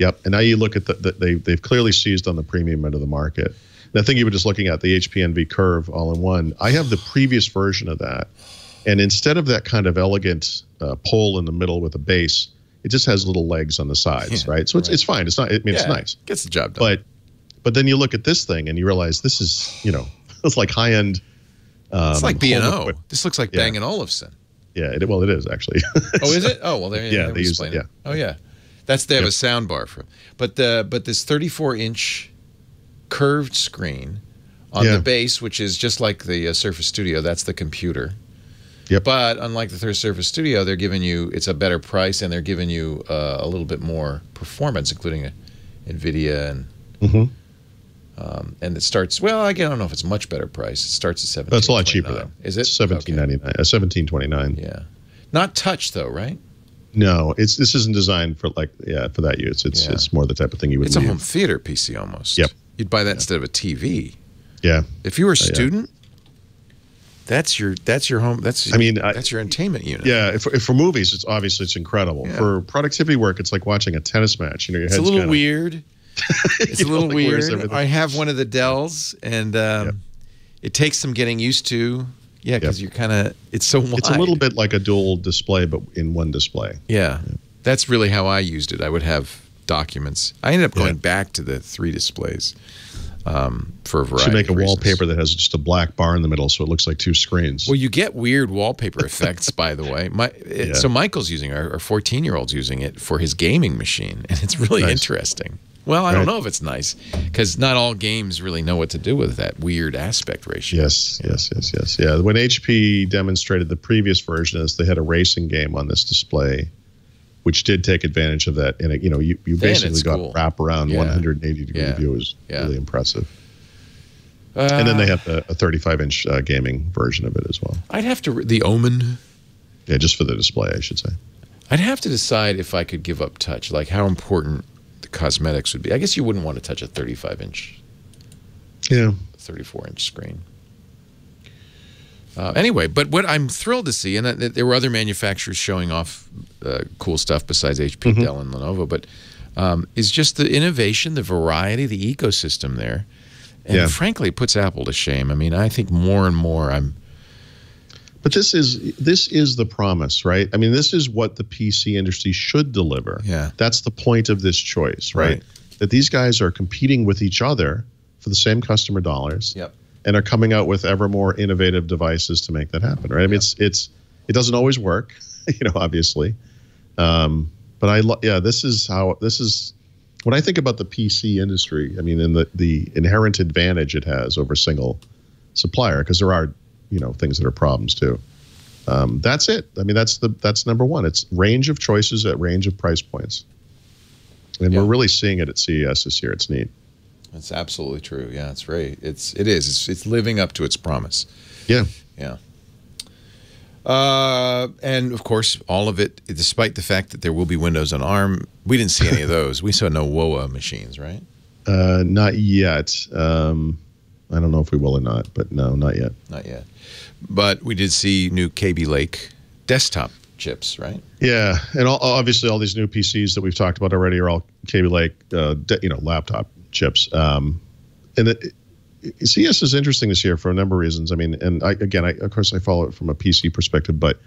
Yep, and now you look at they've clearly seized on the premium end of the market. And I think you were just looking at the HP Envy Curve all-in-one. I have the previous version of that, and instead of that kind of elegant pole in the middle with a base, it just has little legs on the sides, right? So it's fine. It's not. I mean, it's nice. Gets the job done. But then you look at this thing and you realize this is it's like high end. It's like B&O. This looks like Bang & Olufsen. Yeah, it is actually. Oh, is it? Oh, well, there. Yeah, they use it. Yeah. Oh, yeah. They have a sound bar for. But this 34-inch curved screen on the base, which is just like the Surface Studio. That's the computer. Yep. But unlike the Surface Studio, they're giving you it's a better price, and they're giving you a little bit more performance, including NVIDIA and. Mm-hmm. And it starts. Well, I don't know if it's much better price. It starts at $17.29. That's a lot cheaper though. Is it $17.99? $17.29. Yeah, not touch though, right? No, this isn't designed for for that use. It's more the type of thing you would. It's a home theater PC almost. Yep. You'd buy that instead of a TV. Yeah. If you were a student, that's your home. That's your entertainment unit. Yeah. For movies, it's incredible. Yeah. For productivity work, it's like watching a tennis match. Your head's a little weird. It's a little weird. I have one of the Dells, and it takes some getting used to. Yeah, because you're it's so wide. It's a little bit like a dual display, but in one display. Yeah. That's really how I used it. I would have documents. I ended up going back to the 3 displays for a variety of reasons. You should make a wallpaper that has just a black bar in the middle, so it looks like 2 screens. Well, you get weird wallpaper effects, by the way. So Michael's using our 14-year-old's using it for his gaming machine, and it's really interesting. Well, I don't know if it's nice because not all games really know what to do with that weird aspect ratio. Yes. Yeah, when HP demonstrated the previous version, is they had a racing game on this display, which did take advantage of that. And you basically got wraparound 180-degree view. Is really impressive. And then they have a 35-inch gaming version of it as well. I'd have to the Omen. Yeah, just for the display, I should say. I'd have to decide if I could give up touch, like how important the cosmetics would be. I guess you wouldn't want to touch a 35-inch, 34-inch screen. Anyway, but what I'm thrilled to see, and there were other manufacturers showing off cool stuff besides HP, Dell, and Lenovo, but is just the innovation, the variety, the ecosystem there. And frankly, it puts Apple to shame. I mean, I think more and more But this is the promise, right? I mean, this is what the PC industry should deliver. Yeah. That's the point of this choice, right? That these guys are competing with each other for the same customer dollars. Yep. And are coming out with ever more innovative devices to make that happen, right? I mean, it doesn't always work, obviously. But this is when I think about the PC industry, I mean, and the inherent advantage it has over single supplier, because there are, things that are problems too. That's it. I mean, that's number one. It's range of choices at range of price points. And we're really seeing it at CES this year. It's neat. That's absolutely true. Yeah, it's right. It's living up to its promise. Yeah. Yeah. And of course, all of it, despite the fact that there will be Windows on ARM, we didn't see any of those. We saw no WOA machines, right? Not yet. I don't know if we will or not, but no, not yet. Not yet. But we did see new Kaby Lake desktop chips, right? Yeah, and obviously all these new PCs that we've talked about already are all Kaby Lake, laptop chips. CS is interesting this year for a number of reasons. I mean, and of course I follow it from a PC perspective, but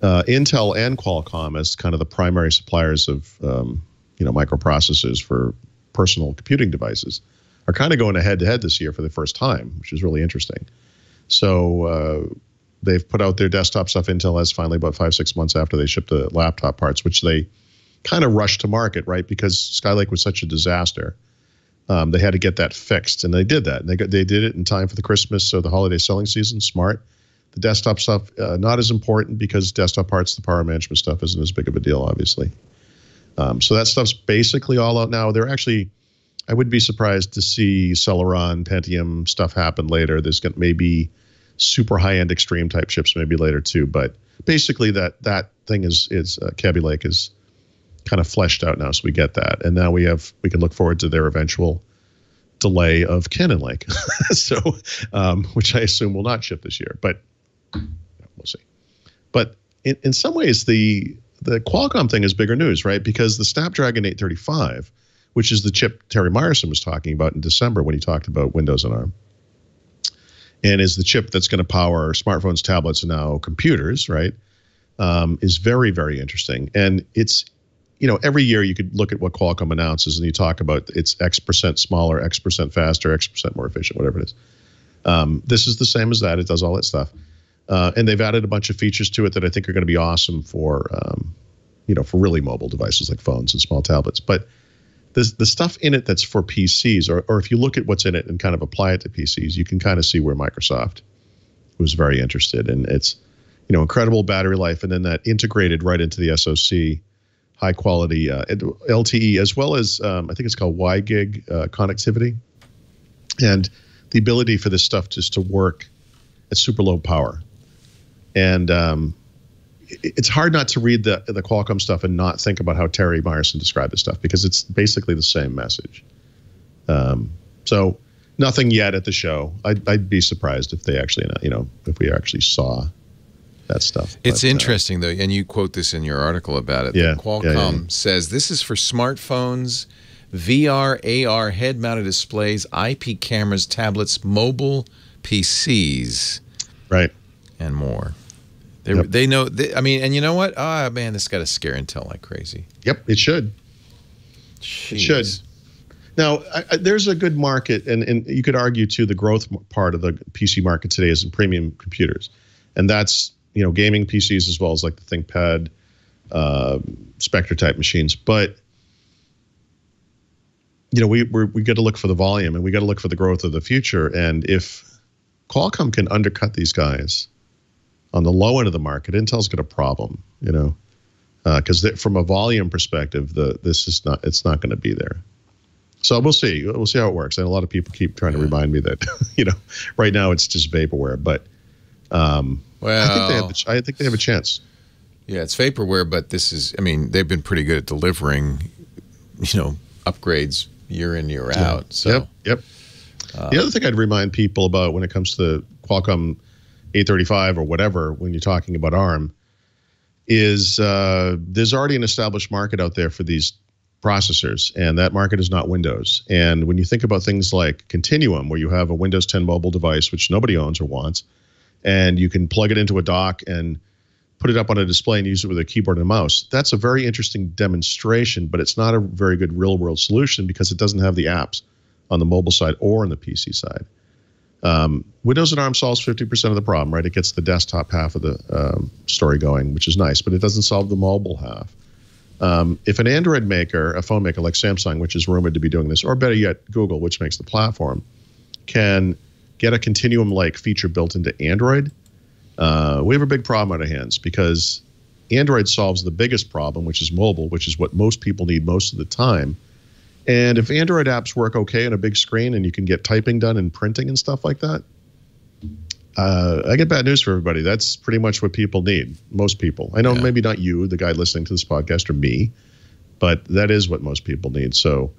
Intel and Qualcomm as kind of the primary suppliers of microprocessors for personal computing devices are kind of going head-to-head this year for the first time, which is really interesting. So they've put out their desktop stuff. Intel has finally, about 5-6 months after they shipped the laptop parts, which they kind of rushed to market, right? Because Skylake was such a disaster. They had to get that fixed, and they did that. And they did it in time for the Christmas or the holiday selling season. Smart. The desktop stuff, not as important because desktop parts, the power management stuff isn't as big of a deal, obviously. So that stuff's basically all out now. They're actually, I would be surprised to see Celeron, Pentium stuff happen later. There's going to maybe super high-end extreme type chips maybe later too. But basically that thing is Kaby Lake is kind of fleshed out now, so we get that, and now we can look forward to their eventual delay of Cannon Lake, so which I assume will not ship this year, but we'll see. But in some ways, the Qualcomm thing is bigger news, right? Because the Snapdragon 835, which is the chip Terry Myerson was talking about in December when he talked about Windows on ARM, and is the chip that's going to power smartphones, tablets, and now computers, right? Is very, very interesting, and it's. Every year you could look at what Qualcomm announces and you talk about it's X% smaller, X% faster, X% more efficient, whatever it is. This is the same as that. It does all that stuff. And they've added a bunch of features to it that I think are going to be awesome for, for really mobile devices like phones and small tablets. But the stuff in it that's for PCs, or if you look at what's in it and kind of apply it to PCs, you can kind of see where Microsoft was very interested. And it's, incredible battery life, and then that integrated right into the SoC, high quality LTE, as well as I think it's called WiGig connectivity, and the ability for this stuff just to work at super low power. And it's hard not to read the Qualcomm stuff and not think about how Terry Myerson described this stuff, because it's basically the same message. So nothing yet at the show. I'd be surprised if they actually, if we actually saw that stuff. It's interesting, though, and you quote this in your article about it. Yeah, Qualcomm says this is for smartphones, VR, AR, head-mounted displays, IP cameras, tablets, mobile PCs, right, and more. They know. And you know what? Ah, man, this got to scare Intel like crazy. Yep, it should. Jeez. It should. Now, there's a good market, and you could argue too, the growth part of the PC market today is in premium computers, and that's gaming PCs as well as like the ThinkPad, Spectre type machines. But you know, we got to look for the volume, and we got to look for the growth of the future. And if Qualcomm can undercut these guys on the low end of the market, Intel's got a problem, you know, because from a volume perspective, it's not going to be there. So we'll see. We'll see how it works. And a lot of people keep trying to remind me that, you know, right now it's just vaporware. But well, I think they have a chance. Yeah, it's vaporware, but this is, I mean, they've been pretty good at delivering, you know, upgrades year in, year out. So. Yep. The other thing I'd remind people about when it comes to the Qualcomm 835 or whatever, when you're talking about ARM, is there's already an established market out there for these processors, and that market is not Windows. And when you think about things like Continuum, where you have a Windows 10 mobile device, which nobody owns or wants, and you can plug it into a dock and put it up on a display and use it with a keyboard and a mouse, that's a very interesting demonstration, but it's not a very good real-world solution because it doesn't have the apps on the mobile side or on the PC side. Windows and ARM solves 50% of the problem, right? It gets the desktop half of the story going, which is nice, but it doesn't solve the mobile half. If an Android maker, a phone maker like Samsung, which is rumored to be doing this, or better yet, Google, which makes the platform, can get a Continuum-like feature built into Android, we have a big problem on our hands because Android solves the biggest problem, which is mobile, which is what most people need most of the time. And if Android apps work okay on a big screen and you can get typing done and printing and stuff like that, I get bad news for everybody. That's pretty much what people need, most people. I know maybe not you, the guy listening to this podcast, or me, but that is what most people need. So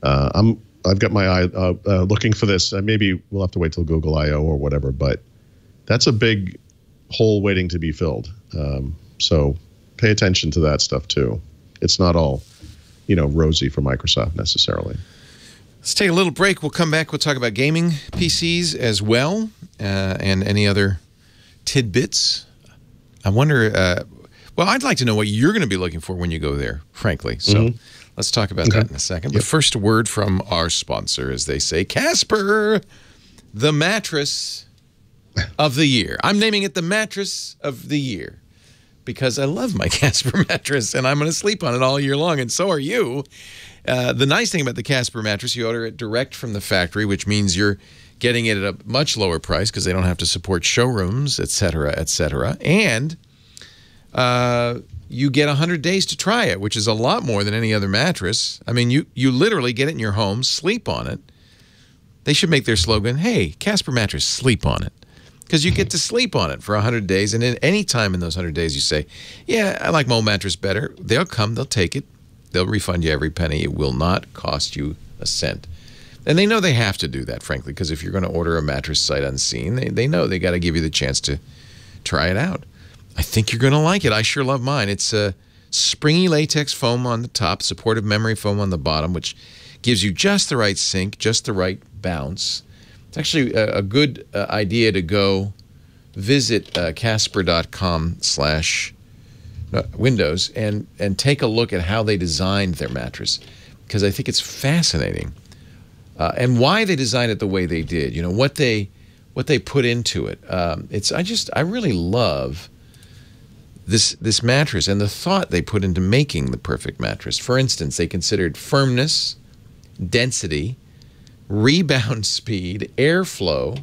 I've got my eye looking for this. Maybe we'll have to wait till Google I/O or whatever, but that's a big hole waiting to be filled. So pay attention to that stuff too. It's not all, you know, rosy for Microsoft necessarily. Let's take a little break. We'll come back. We'll talk about gaming PCs as well, and any other tidbits. I wonder, well, I'd like to know what you're going to be looking for when you go there, frankly. So let's talk about that in a second. But first, a word from our sponsor, as they say, Casper, the mattress of the year. I'm naming it the mattress of the year because I love my Casper mattress, and I'm going to sleep on it all year long, and so are you. The nice thing about the Casper mattress, you order it direct from the factory, which means you're getting it at a much lower price because they don't have to support showrooms, et cetera, et cetera. And you get 100 days to try it, which is a lot more than any other mattress. I mean, you literally get it in your home, sleep on it. They should make their slogan, hey, Casper mattress, sleep on it. Because you get to sleep on it for 100 days, and at any time in those 100 days you say, yeah, I like my old mattress better, they'll come, they'll take it, they'll refund you every penny. It will not cost you a cent. And they know they have to do that, frankly, because if you're going to order a mattress sight unseen, they know they got to give you the chance to try it out. I think you're going to like it. I sure love mine. It's a springy latex foam on the top, supportive memory foam on the bottom, which gives you just the right sink, just the right bounce. It's actually a good idea to go visit Casper.com/Windows and take a look at how they designed their mattress, because I think it's fascinating and why they designed it the way they did. You know what they put into it. I really love this mattress and the thought they put into making the perfect mattress. For instance, they considered firmness, density, rebound speed, airflow,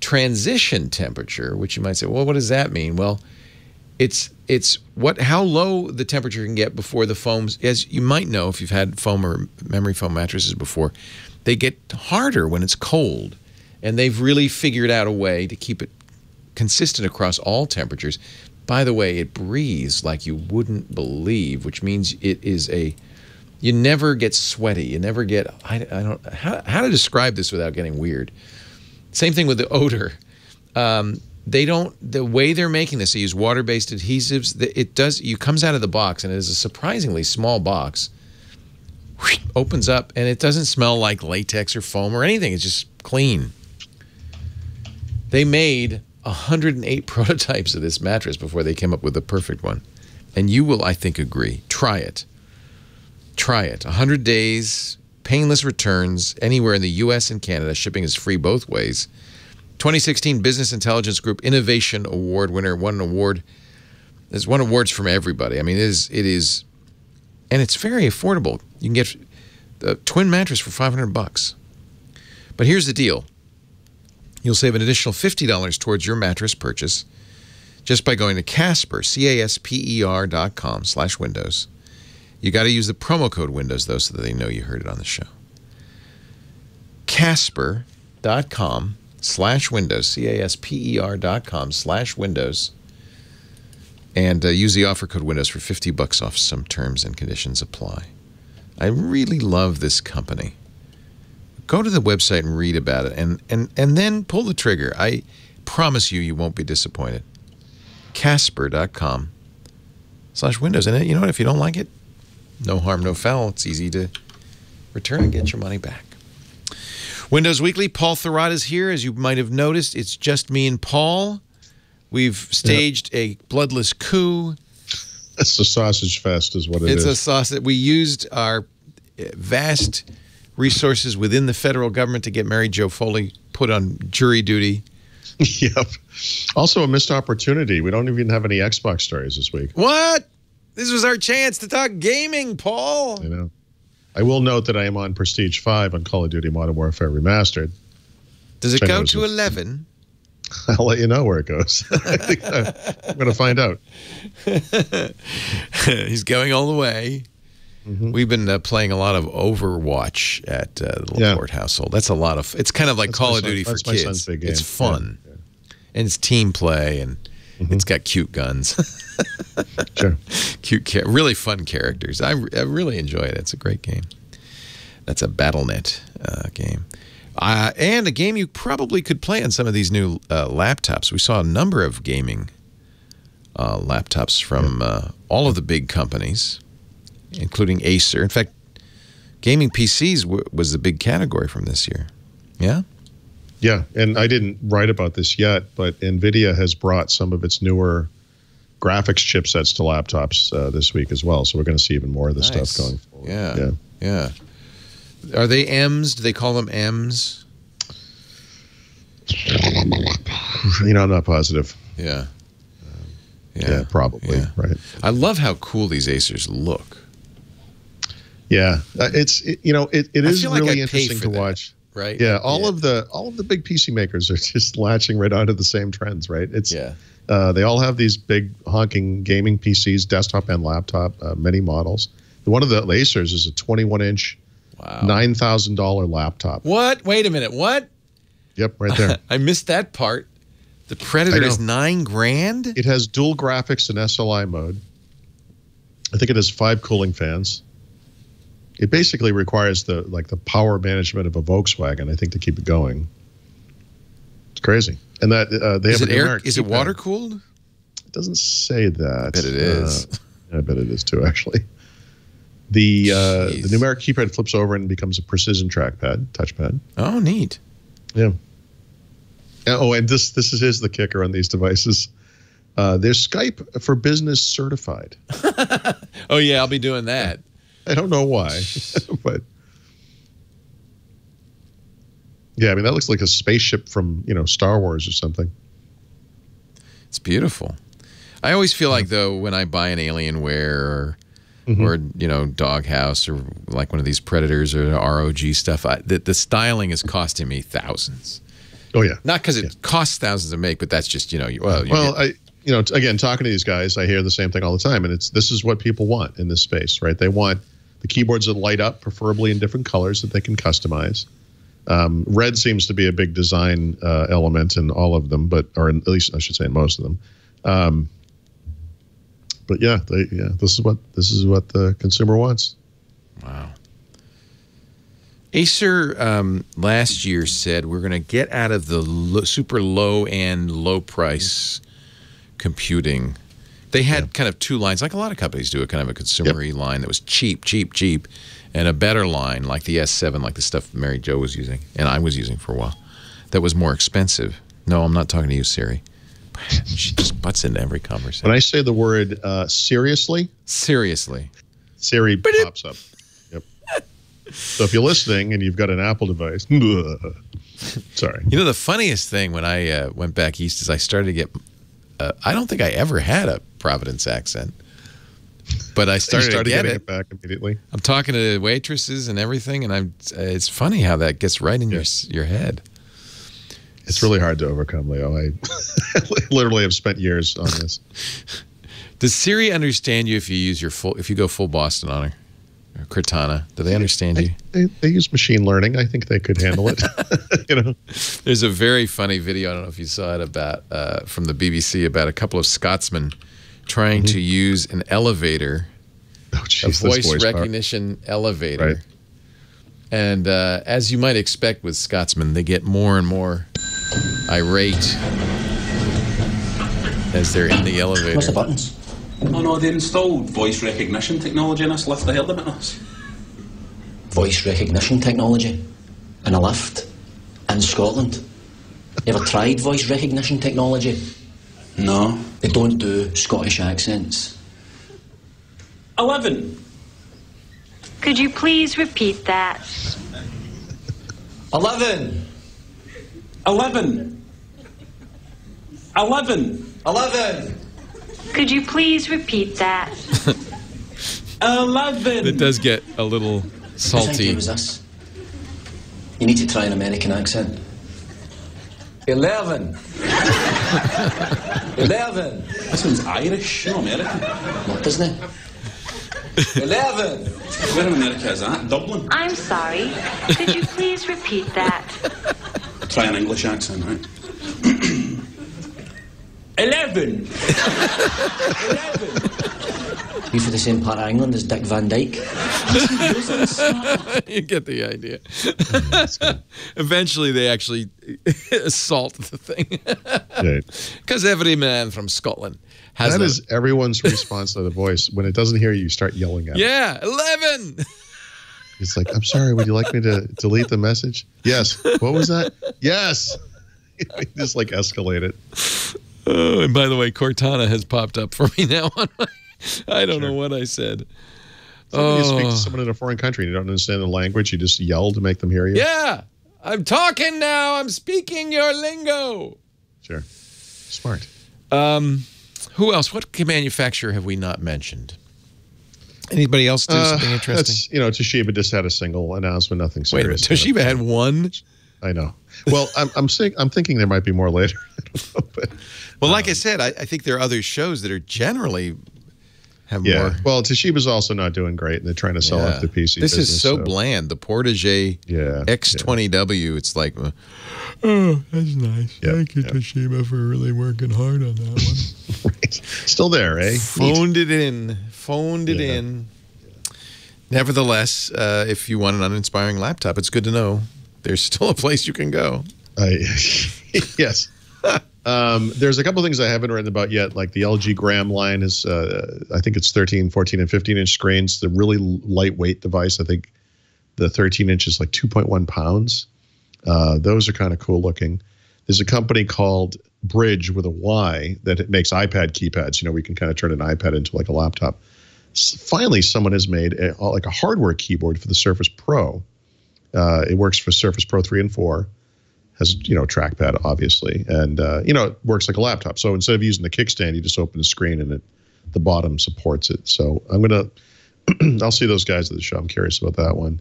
transition temperature, which you might say, well, what does that mean? Well, it's how low the temperature can get before the foams, as you might know if you've had foam or memory foam mattresses before, they get harder when it's cold. And they've really figured out a way to keep it consistent across all temperatures. By the way, it breathes like you wouldn't believe, which means it is you never get sweaty. You never get, I don't, how to describe this without getting weird. Same thing with the odor. The way they're making this, they use water-based adhesives. It comes out of the box, and it is a surprisingly small box. Opens up, and it doesn't smell like latex or foam or anything. It's just clean. They made 108 prototypes of this mattress before they came up with the perfect one. And you will, I think, agree. Try it. Try it. 100 days, painless returns, anywhere in the U.S. and Canada. Shipping is free both ways. 2016 Business Intelligence Group Innovation Award winner. Won an award. There's won awards from everybody. I mean, it is, and it's very affordable. You can get a twin mattress for $500. But here's the deal. You'll save an additional $50 towards your mattress purchase just by going to Casper, CASPER.com/Windows. You got to use the promo code Windows, though, so that they know you heard it on the show. Casper.com/Windows, CASPER.com/Windows. And use the offer code Windows for $50 off. Some terms and conditions apply. I really love this company. Go to the website and read about it, and then pull the trigger. I promise you won't be disappointed. Casper.com/Windows. And you know what? If you don't like it, no harm, no foul. It's easy to return and get your money back. Windows Weekly, Paul Thurrott is here. As you might have noticed, it's just me and Paul. We've staged a bloodless coup. It's a sausage fest is what it is. It's a sausage. We used our vast resources within the federal government to get Mary Jo Foley put on jury duty. Yep. Also a missed opportunity. We don't even have any Xbox stories this week. What? This was our chance to talk gaming, Paul. I know. I will note that I am on Prestige 5 on Call of Duty Modern Warfare Remastered. Does it go to 11? I'll let you know where it goes. I think I'm going to find out. He's going all the way. We've been playing a lot of Overwatch at the Laporte household. That's a lot of. It's kind of like Call of Duty for kids. Son's big game. It's fun, and it's team play, and it's got cute guns. Sure, really fun characters. I really enjoy it. It's a great game. That's a BattleNet game. And a game you probably could play on some of these new laptops. We saw a number of gaming laptops from all of the big companies, including Acer. In fact, gaming PCs was the big category from this year. Yeah? Yeah, and I didn't write about this yet, but NVIDIA has brought some of its newer graphics chipsets to laptops this week as well. So we're going to see even more of this stuff going forward. Yeah. Are they M's? Do they call them M's? You know, I'm not positive. Yeah. Yeah, probably. Yeah. Right. I love how cool these Acers look. Yeah, it is really interesting to watch. Right. Yeah, all of the big PC makers are just latching right onto the same trends. Right. They all have these big honking gaming PCs, desktop and laptop, many models. One of the Acers is a 21-inch. Wow. $9,000 laptop. What? Wait a minute. What? Yep, right there. I missed that part. The Predator is $9,000? It has dual graphics and SLI mode. I think it has 5 cooling fans. It basically requires the power management of a Volkswagen, I think, to keep it going. It's crazy. And that they have is it water cooled? It doesn't say that. I bet it is. I bet it is too, actually. The numeric keypad flips over and becomes a precision trackpad, touchpad. Oh, neat. Yeah. Oh, and this is the kicker on these devices. They're Skype for Business certified. Oh, yeah, I'll be doing that. I don't know why, but yeah, I mean, that looks like a spaceship from, Star Wars or something. It's beautiful. I always feel like, though, when I buy an Alienware or Doghouse or like one of these Predators or ROG stuff, the styling is costing me thousands. Oh yeah, not because it costs thousands to make, but that's just again, talking to these guys, I hear the same thing all the time, and this is what people want in this space, right? They want the keyboards that light up, preferably in different colors that they can customize. Red seems to be a big design element in all of them, or at least I should say in most of them. But this is what the consumer wants. Wow. Acer last year said we're going to get out of the super low-end, low-price computing. They had kind of two lines, like a lot of companies do, kind of a consumer-y line that was cheap, and a better line like the S7, like the stuff Mary Jo was using and I was using for a while, that was more expensive. No, I'm not talking to you, Siri. She just butts into every conversation. When I say the word seriously, Siri pops up. Yep. So if you're listening and you've got an Apple device, sorry. The funniest thing when I went back east is I started to get, I don't think I ever had a Providence accent. But I started to get getting it back immediately. I'm talking to waitresses and everything, and it's funny how that gets right in your head. It's really hard to overcome, Leo. I literally have spent years on this. Does Siri understand you if you go full Boston on her? Or Cortana? Do they understand you? They use machine learning. I think they could handle it. There's a very funny video. I don't know if you saw it about from the BBC about a couple of Scotsmen trying to use an elevator, a voice recognition elevator. Right. And as you might expect with Scotsmen, they get more and more irate as they're in the elevator. What's the buttons? Oh no, they installed voice recognition technology in this lift. I heard about this. Voice recognition technology in a lift in Scotland. You ever tried voice recognition technology? No. They don't do Scottish accents. 11. Could you please repeat that? 11. 11. 11. 11. Could you please repeat that? 11. It does get a little salty. Who was this? You need to try an American accent. 11. 11. That sounds Irish, no American. What, doesn't it? 11. Where in America is that? Dublin? I'm sorry. Could you please repeat that? Try an English accent, right? 11. 11. You for the same part of England as Dick Van Dyke? You get the idea. Eventually, they actually assault the thing. Because every man from Scotland has that is everyone's response to the voice. When it doesn't hear you, you start yelling at it. Yeah, 11. It's like, I'm sorry, would you like me to delete the message? Yes. What was that? Yes. Just like escalate it. Oh, and by the way, Cortana has popped up for me now on my... I don't know what I said. You speak to someone in a foreign country and you don't understand the language, you just yell to make them hear you? Yeah. I'm talking now. I'm speaking your lingo. Sure. Smart. Who else? What manufacturer have we not mentioned? Anybody else do something interesting? Toshiba just had a single announcement, nothing serious. Wait a minute. Toshiba had one? I know. Well, I'm thinking there might be more later. Well, like I said, I think there are other shows that are generally have more. Well, Toshiba's also not doing great, and they're trying to sell off the PC This business, is so bland. The Portage X20W, it's like, oh, that's nice. Thank you, Toshiba, for really working hard on that one. Right. Still there, eh? Phoned it in. Nevertheless, if you want an uninspiring laptop, it's good to know there's still a place you can go. Yes. There's a couple things I haven't written about yet, like the LG Gram line is, I think it's 13, 14, and 15-inch screens. The really lightweight device, I think the 13-inch is like 2.1 pounds. Those are kind of cool looking. There's a company called Bridge with a Y that it makes iPad keypads. We can kind of turn an iPad into like a laptop. Finally, someone has made a hardware keyboard for the Surface Pro. It works for Surface Pro 3 and 4. Has trackpad obviously, and it works like a laptop. So instead of using the kickstand, you just open the screen and the bottom supports it. So I'm gonna I'll see those guys at the show. I'm curious about that one.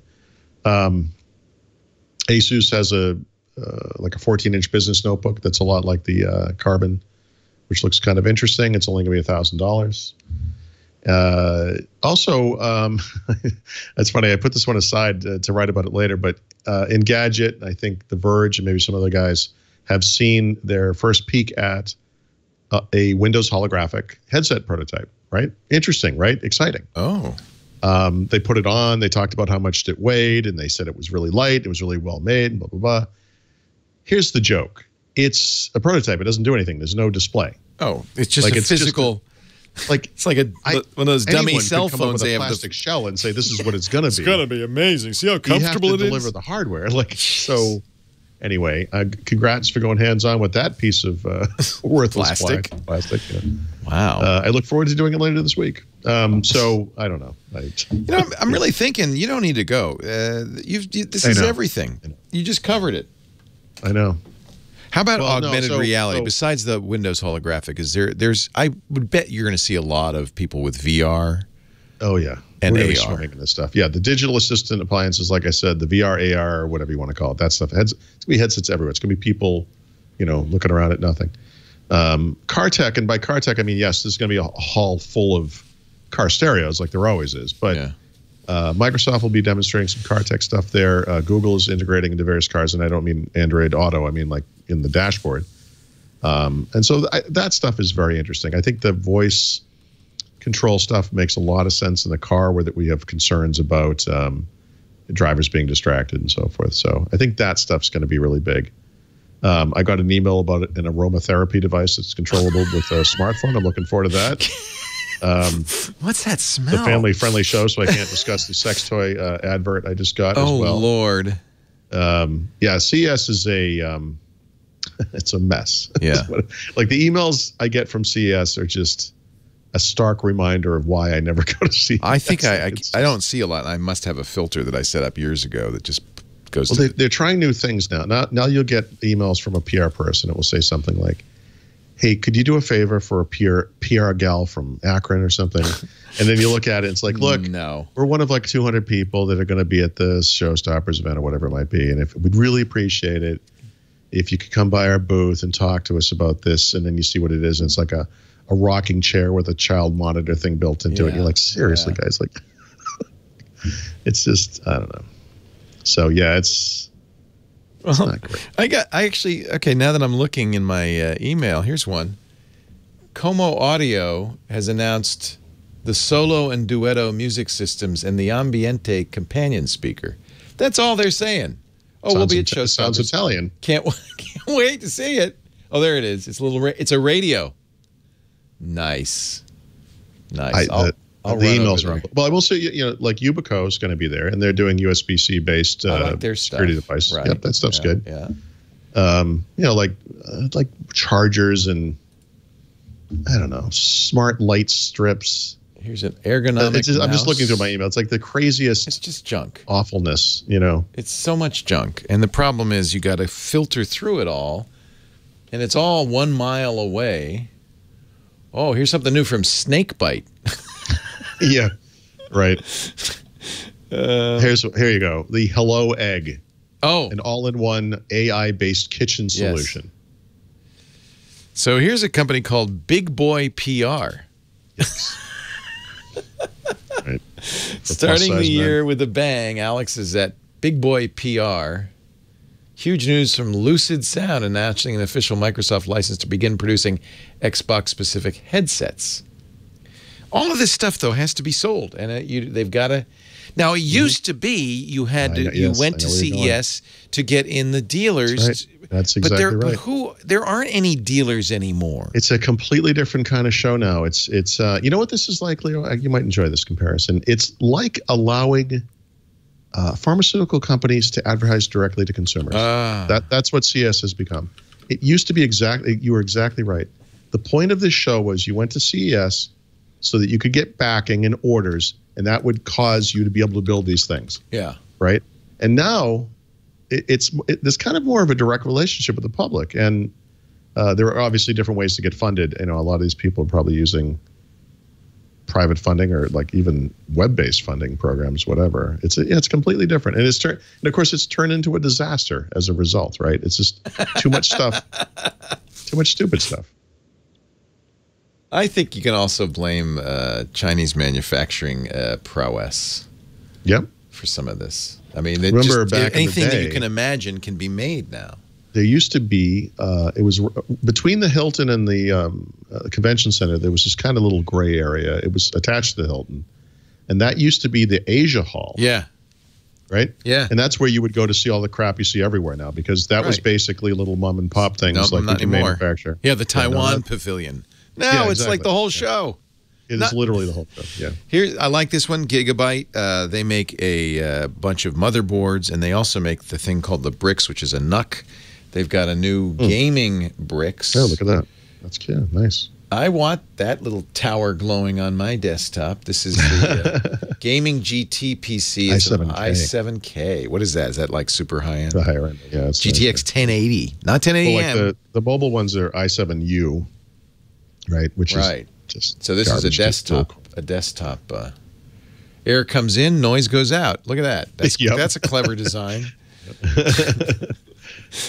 Asus has like a 14-inch business notebook that's a lot like the Carbon, which looks kind of interesting. It's only gonna be $1,000. Also, it's funny. I put this one aside to write about it later, but Engadget, I think The Verge and maybe some other guys have seen their first peek at a Windows holographic headset prototype. Right? Interesting, right? Exciting. Oh. They put it on. They talked about how much it weighed, and they said it was really light. It was really well made. Blah blah blah. Here's the joke. It's a prototype. It doesn't do anything. There's no display. Oh, it's just like a physical. It's like one of those dummy cell phones. They have a plastic shell and say this is what it's going to be. It's going to be amazing. See how comfortable it is. Deliver the hardware. So, anyway, congrats for going hands on with that piece of worthless plastic. Yeah. Wow. I look forward to doing it later this week. So I don't know. I'm really thinking you don't need to go. This is everything. You just covered it. I know. How about augmented reality? Besides the Windows holographic, I would bet you're going to see a lot of people with VR Oh, yeah. And We're gonna be AR. swimming in this stuff. Yeah, the digital assistant appliances, like I said, the VR, AR, or whatever you want to call it, that stuff. It's going to be headsets everywhere. It's going to be people, looking around at nothing. Car tech, and by car tech, I mean, yes, there's going to be a hall full of car stereos like there always is. But Microsoft will be demonstrating some car tech stuff there. Google is integrating into various cars, and I don't mean Android Auto. I mean like in the dashboard. And so that stuff is very interesting. I think the voice control stuff makes a lot of sense in the car where that we have concerns about drivers being distracted and so forth. So I think that stuff's going to be really big. I got an email about an aromatherapy device that's controllable with a smartphone. I'm looking forward to that. What's that smell? It's a family-friendly show, so I can't discuss the sex toy advert I just got as well. Oh, Lord. Yeah, CES is it's a mess. Yeah. Like the emails I get from CES are just a stark reminder of why I never go to CES. I think I don't see a lot. I must have a filter that I set up years ago that just goes to... They're trying new things now. Now you'll get emails from a PR person. It will say something like, hey, could you do a favor for a PR gal from Akron or something? And then you look at it, and it's like, look, we're one of like 200 people that are going to be at the Showstoppers event or whatever it might be. And we'd really appreciate it if you could come by our booth and talk to us about this. And then you see what it is. And it's like a rocking chair with a child monitor thing built into it. You're like, seriously, guys, like, it's just, I don't know. So yeah, it's not great. Okay, now that I'm looking in my email, here's one. Como Audio has announced the Solo and Duetto music systems and the Ambiente companion speaker. That's all they're saying. Oh, we'll be at Showstoppers. Sounds Italian. Can't wait to see it. Oh, there it is. It's a radio. Nice. The emails are. Well, I will say, like Yubico is going to be there, and they're doing USB-C based security devices. Right. Yep, that stuff's good. Yeah. Like chargers and I don't know, smart light strips. Here's an ergonomic mouse. I'm just looking through my email. It's like the craziest. It's just junk. Awfulness. It's so much junk, and the problem is you got to filter through it all, and it's all 1 mile away. Oh, here's something new from Snakebite. Yeah, right. Here you go. The Hello Egg. Oh. An all-in-one AI-based kitchen solution. So here's a company called Big Boy PR. Yes. Right. Starting the year with a bang, Alex is at Big Boy PR. Huge news from Lucid Sound announcing an official Microsoft license to begin producing Xbox-specific headsets. All of this stuff, though, has to be sold, and they've got to. Now, it used to be you had to. You went to CES to get in the dealers. That's right. That's exactly right. But there aren't any dealers anymore. It's a completely different kind of show now. It's you know what this is like, Leo? You might enjoy this comparison. It's like allowing pharmaceutical companies to advertise directly to consumers. That's what CES has become. It used to be you were exactly right. The point of this show was you went to CES so that you could get backing and orders, and that would cause you to be able to build these things. Yeah. Right? And now there's kind of more of a direct relationship with the public. And there are obviously different ways to get funded. A lot of these people are probably using private funding or like even web-based funding programs, whatever. It's completely different. And of course it's turned into a disaster as a result, right? It's just too much stuff, too much stupid stuff. I think you can also blame Chinese manufacturing prowess. Yep. For some of this. I mean, remember back anything in the day, that you can imagine can be made now. There used to be, it was between the Hilton and the convention center, there was this kind of little gray area. It was attached to the Hilton. And that used to be the Asia Hall. Yeah. Right? Yeah. And that's where you would go to see all the crap you see everywhere now, because that was basically little mom and pop things like not we can anymore. manufacture. Yeah, the Taiwan Pavilion. Now it's like the whole show. It is literally the whole show. Yeah. I like this one, Gigabyte. They make a bunch of motherboards, and they also make the thing called the Bricks, which is a NUC. They've got a new gaming Bricks. Oh, look at that. That's cute. Nice. I want that little tower glowing on my desktop. This is the gaming GT PC. It's an i7K. What is that? Is that like super high end? The higher end. Yeah. It's GTX 1080, not 1080M. Well, like the mobile ones are i7U, right? Which is just so this is a desktop. Cool. A desktop. Air comes in, noise goes out. Look at that. That's a clever design.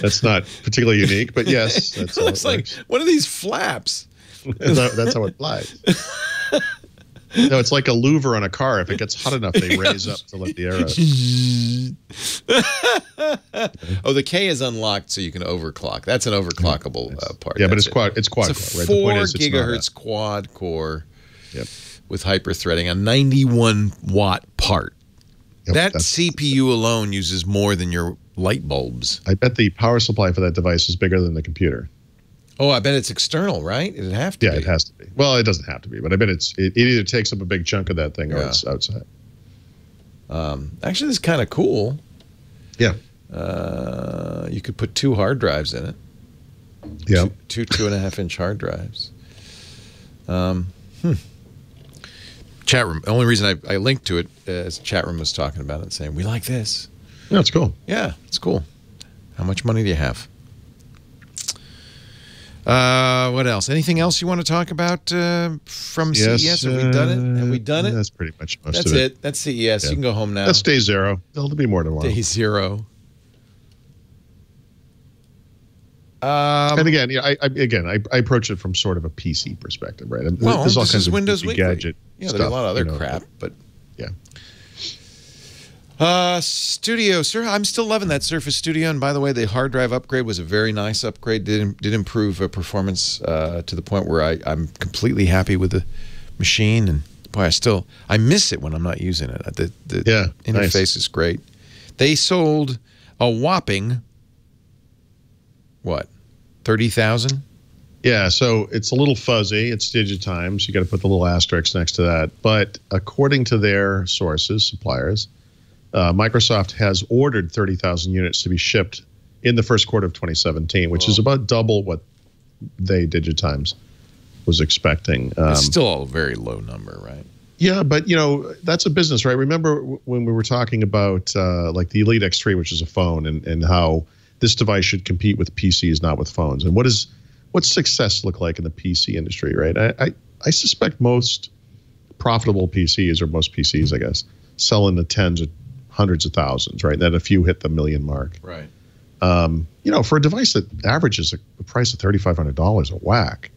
That's not particularly unique, but yes. That's it looks like one of these flaps. That's how it flies. No, it's like a louver on a car. If it gets hot enough, they raise up to let the air out. Oh, the K is unlocked, so you can overclock. That's an overclockable part. Yeah, but it's quad. It's quad. It's a right? 4 gigahertz quad core with hyper-threading, a 91-watt part. Yep, that CPU alone uses more than your light bulbs. I bet the power supply for that device is bigger than the computer. Oh, I bet it's external, right? It'd have to be. Yeah, it has to be. Well, it doesn't have to be, but I bet it either takes up a big chunk of that thing or it's outside. Actually, this is kind of cool. Yeah. You could put 2 hard drives in it. Yeah. Two 2.5-inch hard drives. Chat room. The only reason I linked to it is chat room was talking about it, saying, we like this. Yeah, it's cool. Yeah, it's cool. How much money do you have? What else? Anything else you want to talk about from CES? Have we done it? Have we done it? That's pretty much most of it. That's it. That's CES. Yeah. You can go home now. That's day 0. There'll be more tomorrow. Day 0. And again, I approach it from sort of a PC perspective, right? Well, there's all this kinds is of Windows Weekly. gadget there's stuff, a lot of other crap, but yeah. Studio, sir. I'm still loving that Surface Studio. And by the way, the hard drive upgrade was a very nice upgrade. Did improve performance to the point where I'm completely happy with the machine. And boy, I miss it when I'm not using it. The interface is great. They sold a whopping, what, 30,000? Yeah, so it's a little fuzzy. It's Digitimes. You got to put the little asterisk next to that. But according to their sources, suppliers, Microsoft has ordered 30,000 units to be shipped in the first quarter of 2017, which is about double what Digitimes was expecting. It's still a very low number, right? Yeah, but that's a business, right? Remember when we were talking about like the Elite X3, which is a phone, and how this device should compete with PCs, not with phones. And what's success look like in the PC industry, right? I suspect most profitable PCs, or most PCs, I guess, sell in the tens or hundreds of thousands, right? And then a few hit the million mark. Right. For a device that averages a price of $3,500 a whack,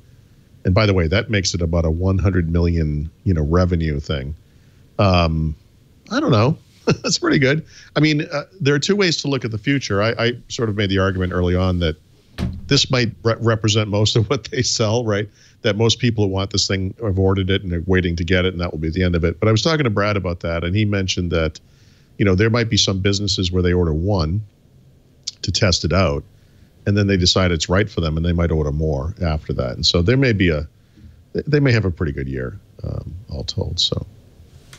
and by the way, that makes it about a 100 million, revenue thing. I don't know. That's pretty good. I mean, there are 2 ways to look at the future. I sort of made the argument early on that this might represent most of what they sell, right? That most people who want this thing have ordered it and are waiting to get it, and that will be the end of it. But I was talking to Brad about that, and he mentioned that, there might be some businesses where they order one to test it out, and then they decide it's right for them, and they might order more after that. And so they may have a pretty good year, all told. So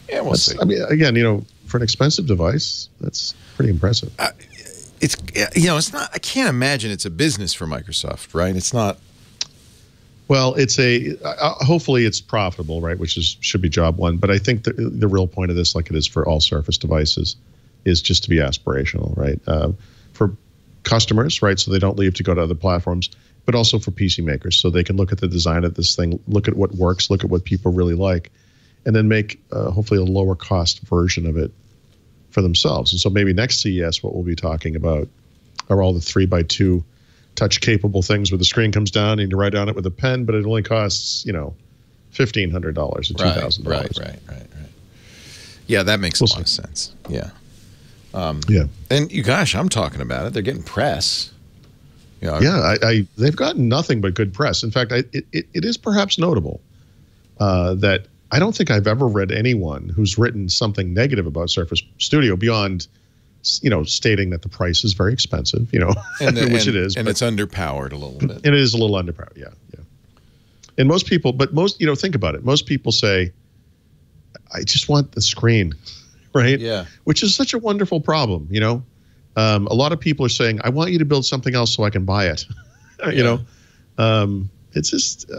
yeah, we'll see. I mean, again, for an expensive device, that's pretty impressive. It's not. I can't imagine it's a business for Microsoft, right? It's not. Well, it's hopefully it's profitable, right? Which should be job one. But I think the real point of this, like it is for all Surface devices, is just to be aspirational, right? For customers, right? So they don't leave to go to other platforms, but also for PC makers, so they can look at the design of this thing, look at what works, look at what people really like, and then make hopefully a lower cost version of it for themselves. And so maybe next CES, what we'll be talking about are all the 3x2 touch capable things where the screen comes down and you write on it with a pen, but it only costs, $1,500 or $2,000. Right. Yeah, that makes a lot of sense. Yeah. Yeah. And I'm talking about it. They're getting press. They've gotten nothing but good press. In fact, it is perhaps notable that I don't think I've ever read anyone who's written something negative about Surface Studio beyond, stating that the price is very expensive, which it is. And it's underpowered a little bit. And it is a little underpowered, yeah. And most people, think about it. Most people say, I just want the screen, right? Yeah. Which is such a wonderful problem, A lot of people are saying, I want you to build something else so I can buy it, It's just...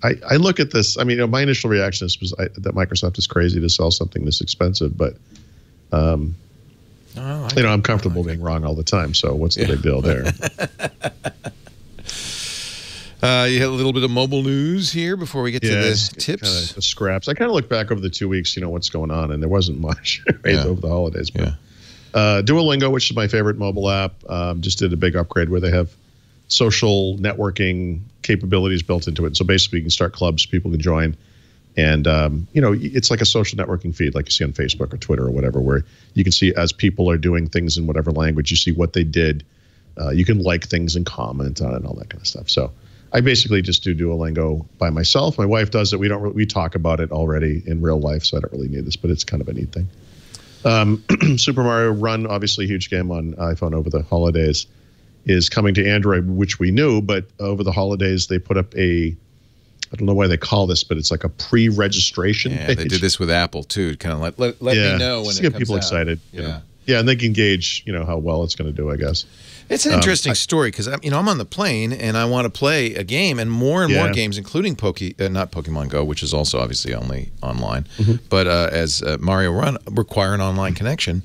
I look at this. I mean, my initial reaction was that Microsoft is crazy to sell something this expensive, but I'm comfortable being wrong all the time. So what's the big deal there? You had a little bit of mobile news here before we get to the tips. The scraps. I kind of look back over the 2 weeks, what's going on, and there wasn't much over the holidays. But, Duolingo, which is my favorite mobile app, just did a big upgrade where they have social networking capabilities built into it. So basically, you can start clubs, people can join. And, it's like a social networking feed like you see on Facebook or Twitter or whatever, where you can see as people are doing things in whatever language, you see what they did. You can like things and comment on it and all that kind of stuff. So I basically just do Duolingo by myself. My wife does it. We talk about it already in real life, so I don't really need this, but it's kind of a neat thing. Super Mario Run, obviously a huge game on iPhone over the holidays, is coming to Android, which we knew, but over the holidays they put up I don't know why they call this, but it's like a pre-registration page. They did this with Apple too. Kind of let me know when it comes out. Get people excited. Yeah, and they can gauge, how well it's going to do, I guess. It's an interesting story because I'm on the plane and I want to play a game, and more games, including not Pokemon Go, which is also obviously only online, but as Mario Run, require an online connection,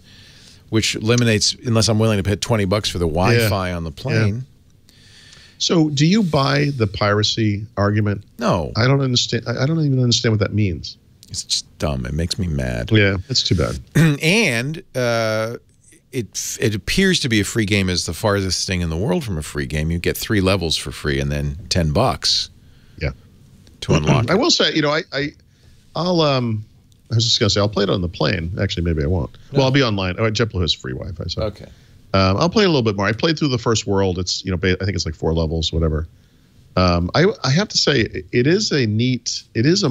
which eliminates, unless I'm willing to pay $20 for the Wi-Fi on the plane. Yeah. So, do you buy the piracy argument? No, I don't understand. I don't even understand what that means. It's just dumb. It makes me mad. Yeah, it's too bad. And it appears to be a free game is the farthest thing in the world from a free game. You get 3 levels for free and then $10. Yeah, to unlock. I will say, I'll I was just gonna say I'll play it on the plane. Actually, maybe I won't. No. Well, I'll be online. JetBlue has free Wi-Fi. So okay. I'll play a little bit more. I played through the first world. It's I think it's like 4 levels, whatever. I have to say it is a neat. It's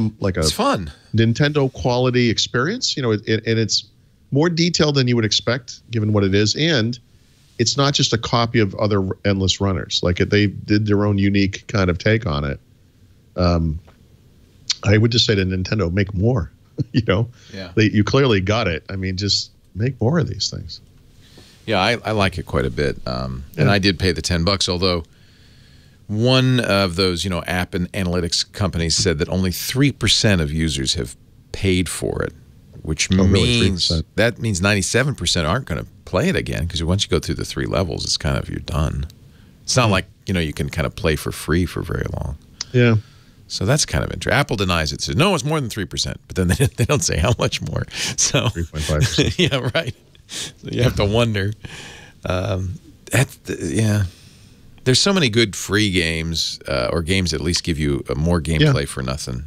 fun Nintendo quality experience. And it's more detailed than you would expect given what it is, and it's not just a copy of other endless runners. Like they did their own unique kind of take on it. I would just say to Nintendo, make more. Yeah. You clearly got it. I mean, just make more of these things. Yeah, I like it quite a bit. And I did pay the $10, although one of those, app and analytics companies said that only 3% of users have paid for it, which means really that means 97% aren't going to play it again, because once you go through the 3 levels, it's kind of you're done. It's not like, you can kind of play for free for very long. Yeah. So that's kind of interesting. Apple denies it. Says, no, it's more than 3%. But then they don't say how much more. So 3.5%. Yeah, right. So you have to wonder. Yeah. There's so many good free games or games that at least give you more gameplay for nothing.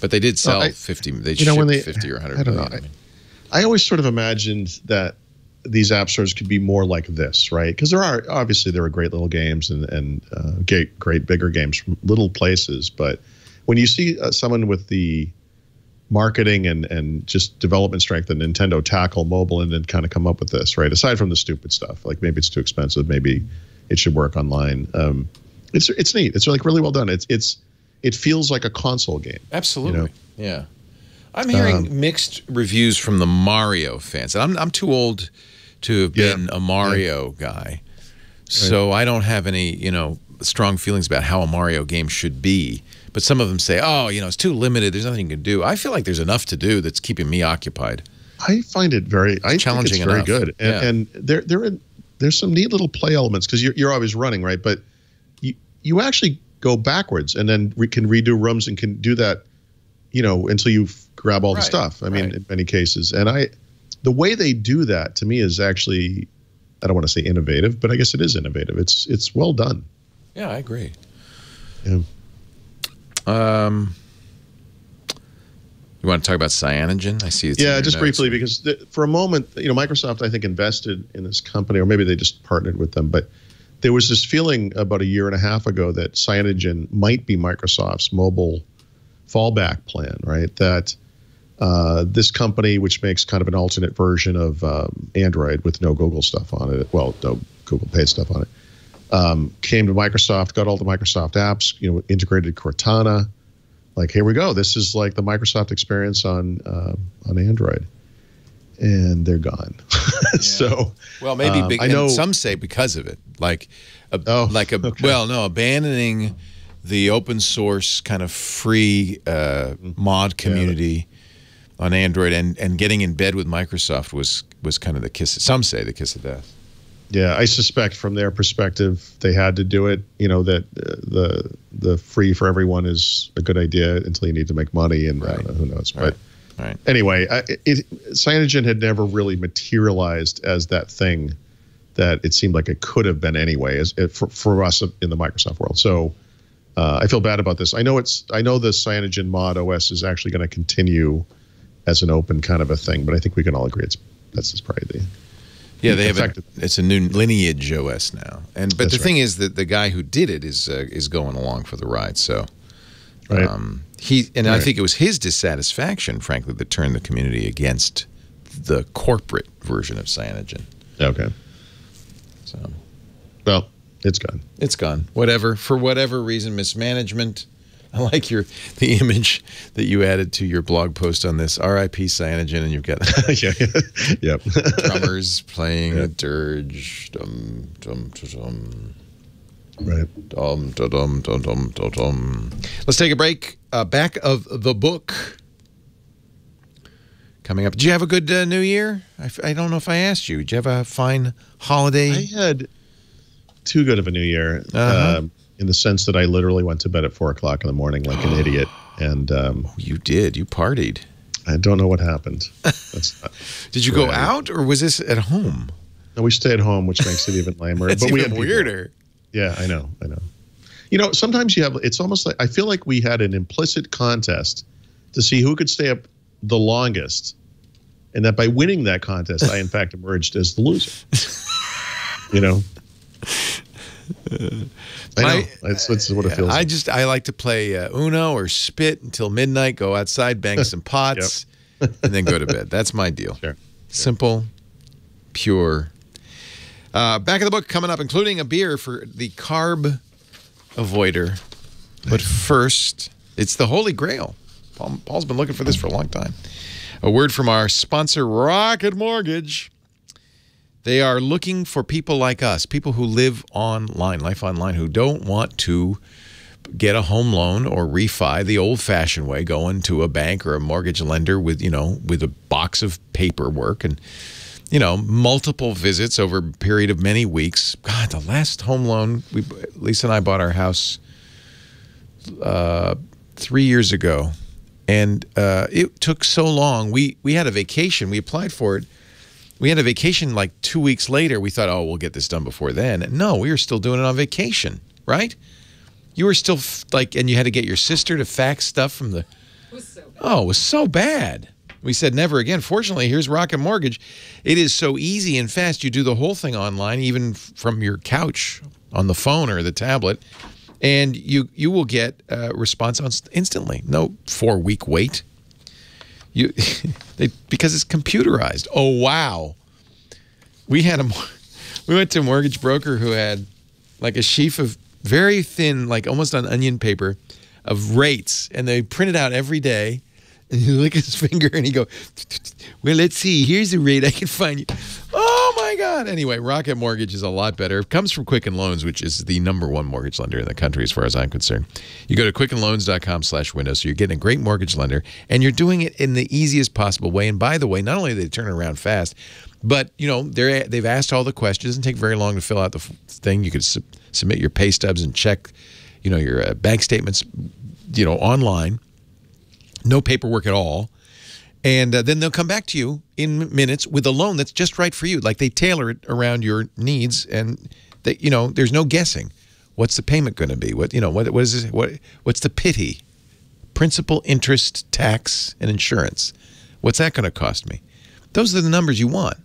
But they did sell 50. They shipped 50 or 100 million. I always sort of imagined that these app stores could be more like this, right? Because there are great little games and great bigger games from little places. But when you see someone with the marketing and just development strength that Nintendo tackle mobile and then kind of come up with this, right? Aside from the stupid stuff, like maybe it's too expensive, maybe it should work online. It's neat. It's like really well done. It feels like a console game. Absolutely. Yeah. I'm hearing mixed reviews from the Mario fans. And I'm too old to have been a Mario guy. So I don't have any, strong feelings about how a Mario game should be. But some of them say, oh, it's too limited. There's nothing you can do. I feel like there's enough to do that's keeping me occupied. I find it very challenging. It's very good. And there's some neat little play elements because you're always running, right? But you actually go backwards and then can redo rooms and can do that, until you grab all the stuff. I mean, in many cases. And the way they do that to me is actually, I don't want to say innovative, but I guess it is innovative. It's well done. Yeah, I agree. Yeah. You want to talk about cyanogen? I see it's just briefly, because for a moment, Microsoft, I think, invested in this company, or maybe they just partnered with them. But there was this feeling about a year and a half ago that cyanogen might be Microsoft's mobile fallback plan, right? That this company, which makes kind of an alternate version of Android with no Google stuff on it, well, no Google paid stuff on it, came to Microsoft, got all the Microsoft apps, integrated Cortana. Like, here we go. This is like the Microsoft experience on Android, and they're gone. So, well, maybe I know some say because of it, abandoning the open source kind of free mod community on Android and getting in bed with Microsoft was kind of the kiss. Some say the kiss of death. Yeah, I suspect from their perspective, they had to do it. You know, that the free for everyone is a good idea until you need to make money, and who knows. But anyway, Cyanogen had never really materialized as that thing that it seemed like it could have been anyway, for us in the Microsoft world. So I feel bad about this. I know the Cyanogen mod OS is actually going to continue as an open kind of a thing, but I think we can all agree that's probably the they have it's a new Lineage OS now, but the thing is that the guy who did it is going along for the ride. So I think it was his dissatisfaction, frankly, that turned the community against the corporate version of Cyanogen. Okay. So, well, it's gone. It's gone. Whatever, for whatever reason, mismanagement. I like the image that you added to your blog post on this. R.I.P. Cyanogen, and you've got yep. drummers playing a dirge. Dum, dum, dum, right. Dum, dum, dum, dum, dum, dum, dum. Let's take a break. Back of the book coming up. Did you have a good New Year? I don't know if I asked you. Did you have a fine holiday? I had too good of a New Year. In the sense that I literally went to bed at 4 o'clock in the morning like an idiot. And you did. You partied. I don't know what happened. Did you go out, or was this at home? No, we stayed home, which makes it even lamer. That's even weirder. Yeah, I know. You know, sometimes it's almost like, I feel like we had an implicit contest to see who could stay up the longest. And that by winning that contest, I, in fact, emerged as the loser. You know? I know. That's what it feels like. I like to play Uno or Spit until midnight, go outside, bang some pots, and then go to bed. That's my deal. Sure. Simple, pure. Back of the book coming up, including a beer for the carb avoider. But first, it's the Holy Grail. Paul's been looking for this for a long time. A word from our sponsor, Rocket Mortgage. They are looking for people like us, people who live online, life online, who don't want to get a home loan or refi the old-fashioned way, going to a bank or a mortgage lender with a box of paperwork and, multiple visits over a period of many weeks. God, the last home loan, Lisa and I bought our house 3 years ago, and it took so long. We had a vacation. We applied for it. We had a vacation like 2 weeks later. We thought, oh, we'll get this done before then. No, we were still doing it on vacation, right? You were still and you had to get your sister to fax stuff from the... It was so bad. Oh, it was so bad. We said never again. Fortunately, here's Rocket Mortgage. It is so easy and fast. You do the whole thing online, even from your couch on the phone or the tablet, and you will get a response instantly. No 4-week wait. Because it's computerized. Oh, wow. We went to a mortgage broker who had like a sheaf of very thin, like almost on onion paper, of rates, and they print it out every day. And you look at his finger and he go, well, let's see. Here's a rate I can find you. Oh, my God. Anyway, Rocket Mortgage is a lot better. It comes from Quicken Loans, which is the #1 mortgage lender in the country as far as I'm concerned. You go to quickenloans.com/windows, so you're getting a great mortgage lender, and you're doing it in the easiest possible way. And by the way, not only do they turn it around fast, but, they've asked all the questions. It doesn't take very long to fill out the thing. You could submit your pay stubs and check, your bank statements, online. No paperwork at all. And then they'll come back to you in minutes with a loan that's just right for you. Like they tailor it around your needs, and there's no guessing. What's the payment going to be? What is this? What's the pity? Principal, interest, tax, and insurance. What's that going to cost me? Those are the numbers you want,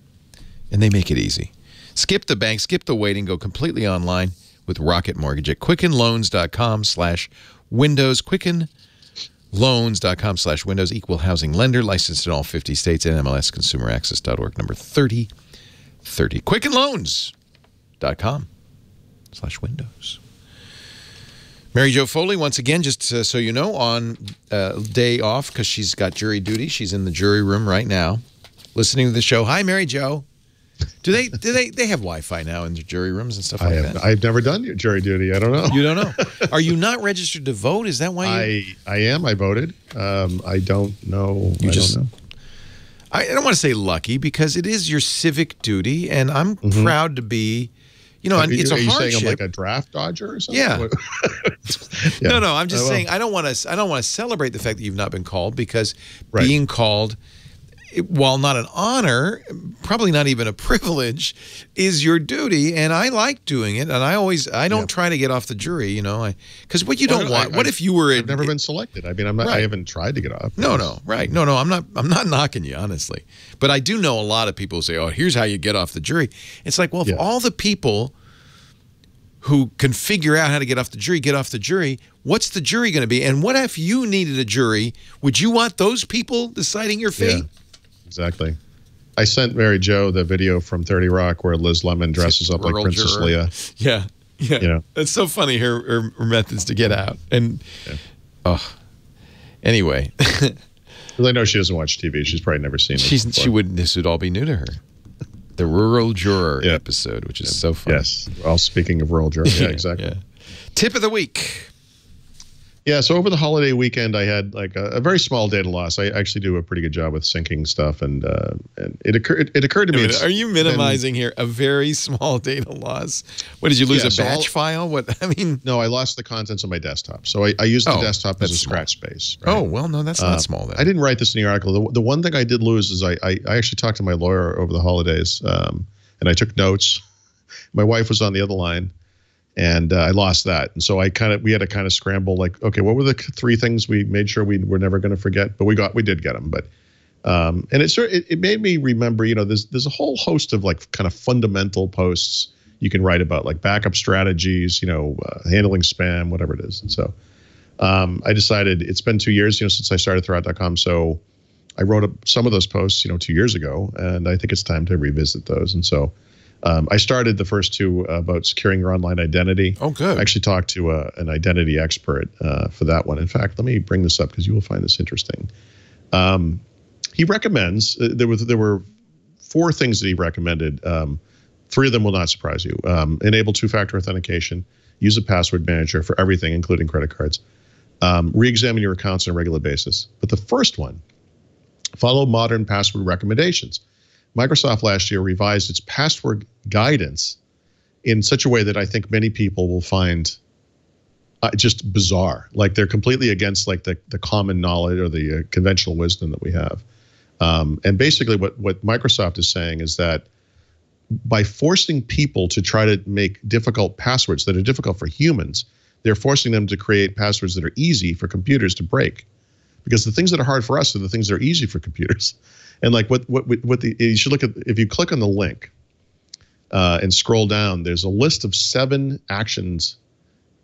and they make it easy. Skip the bank, skip the waiting, go completely online with Rocket Mortgage at quickenloans.com/windows. Quickenloans.com/windows. Equal housing lender, licensed in all 50 states, and MLSconsumeraccess.org, number 3030. Quickenloans.com/windows. Mary Jo Foley, once again, just so you know, on day off because she's got jury duty. She's in the jury room right now, listening to the show. Hi, Mary Jo. Do they have Wi-Fi now in the jury rooms and stuff like that? I've never done jury duty. I don't know. You don't know? Are you not registered to vote? Is that why you... I am. I voted. I don't know. I don't know. I don't want to say lucky because it is your civic duty, and I'm proud to be. You know, and it's a hardship. Are you saying I'm like a draft dodger or something? Yeah. No. I'm just saying I don't want to celebrate the fact that you've not been called because being called, while not an honor, probably not even a privilege, is your duty, and I like doing it. And I don't try to get off the jury. You know, because what you don't want. What if you were? I've never been selected. I mean, I'm not. I haven't tried to get off. No. I'm not knocking you, honestly. But I do know a lot of people who say, "Oh, here's how you get off the jury." It's like, well, if all the people who can figure out how to get off the jury, what's the jury going to be? And what if you needed a jury? Would you want those people deciding your fate? Yeah, exactly. I sent Mary Jo the video from 30 Rock where Liz Lemon dresses up like Princess Leia. Yeah. You know, it's so funny her methods to get out. And anyway, because I know she doesn't watch TV. She's probably never seen it. She wouldn't. This would all be new to her. The rural juror episode, which is so fun. Yes. Well, speaking of rural juror, yeah, exactly. Tip of the week. Yeah, so over the holiday weekend, I had like a very small data loss. I actually do a pretty good job with syncing stuff, and it occurred to me. Are you minimizing here a very small data loss? What did you lose a batch file? What I mean? No, I lost the contents of my desktop. So I used the desktop as a scratch space. Right? Oh well, no, that's not small. Then I didn't write this in the article. The one thing I did lose is I actually talked to my lawyer over the holidays, and I took notes. My wife was on the other line. And I lost that, and so we had to kind of scramble. Like, okay, what were the 3 things we made sure we were never going to forget? But we did get them. But and it made me remember. You know, there's a whole host of like kind of fundamental posts you can write about, like backup strategies. You know, handling spam, whatever it is. And so I decided it's been 2 years, since I started Thurrott.com. So I wrote up some of those posts, 2 years ago, and I think it's time to revisit those. And so. I started the first 2 about securing your online identity. Oh, good. I actually talked to an identity expert for that one. In fact, let me bring this up because you will find this interesting. He recommends, there were 4 things that he recommended. 3 of them will not surprise you. Enable 2-factor authentication. Use a password manager for everything, including credit cards. Re-examine your accounts on a regular basis. But the first one, follow modern password recommendations. Microsoft last year revised its password guidance in such a way that I think many people will find just bizarre. Like they're completely against like the common knowledge or the conventional wisdom that we have. And basically what Microsoft is saying is that by forcing people to try to make difficult passwords that are difficult for humans, they're forcing them to create passwords that are easy for computers to break. Because the things that are hard for us are the things that are easy for computers. And like you should look at, if you click on the link and scroll down, there's a list of 7 actions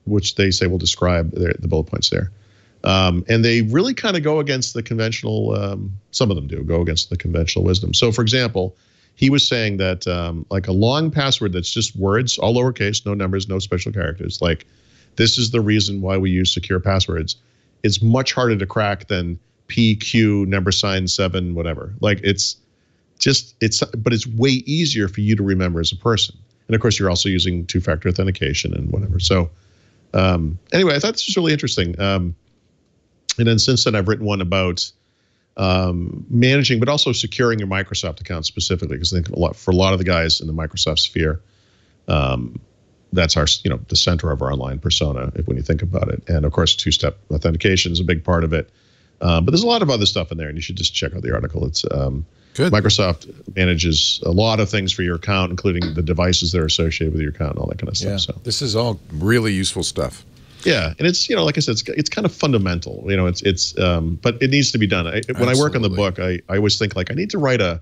which they say will describe the bullet points there. And they really kind of go against the conventional, some of them do go against the conventional wisdom. So for example, he was saying that like a long password that's just words, all lowercase, no numbers, no special characters, like this is the reason why we use secure passwords. It's much harder to crack than PQ $7 whatever. Like but it's way easier for you to remember as a person. And of course, you're also using 2-factor authentication and whatever. So anyway, I thought this was really interesting. And then since then, I've written one about managing, but also securing your Microsoft account specifically, because I think for a lot of the guys in the Microsoft sphere, that's our, the center of our online persona, when you think about it. And of course, 2-step authentication is a big part of it. But there's a lot of other stuff in there, and you should just check out the article. It's good. Microsoft manages a lot of things for your account, including the devices that are associated with your account and all that kind of stuff. Yeah, so this is all really useful stuff. Yeah, and it's like I said, it's kind of fundamental. But it needs to be done. When I work on the book, I always think like I need to write a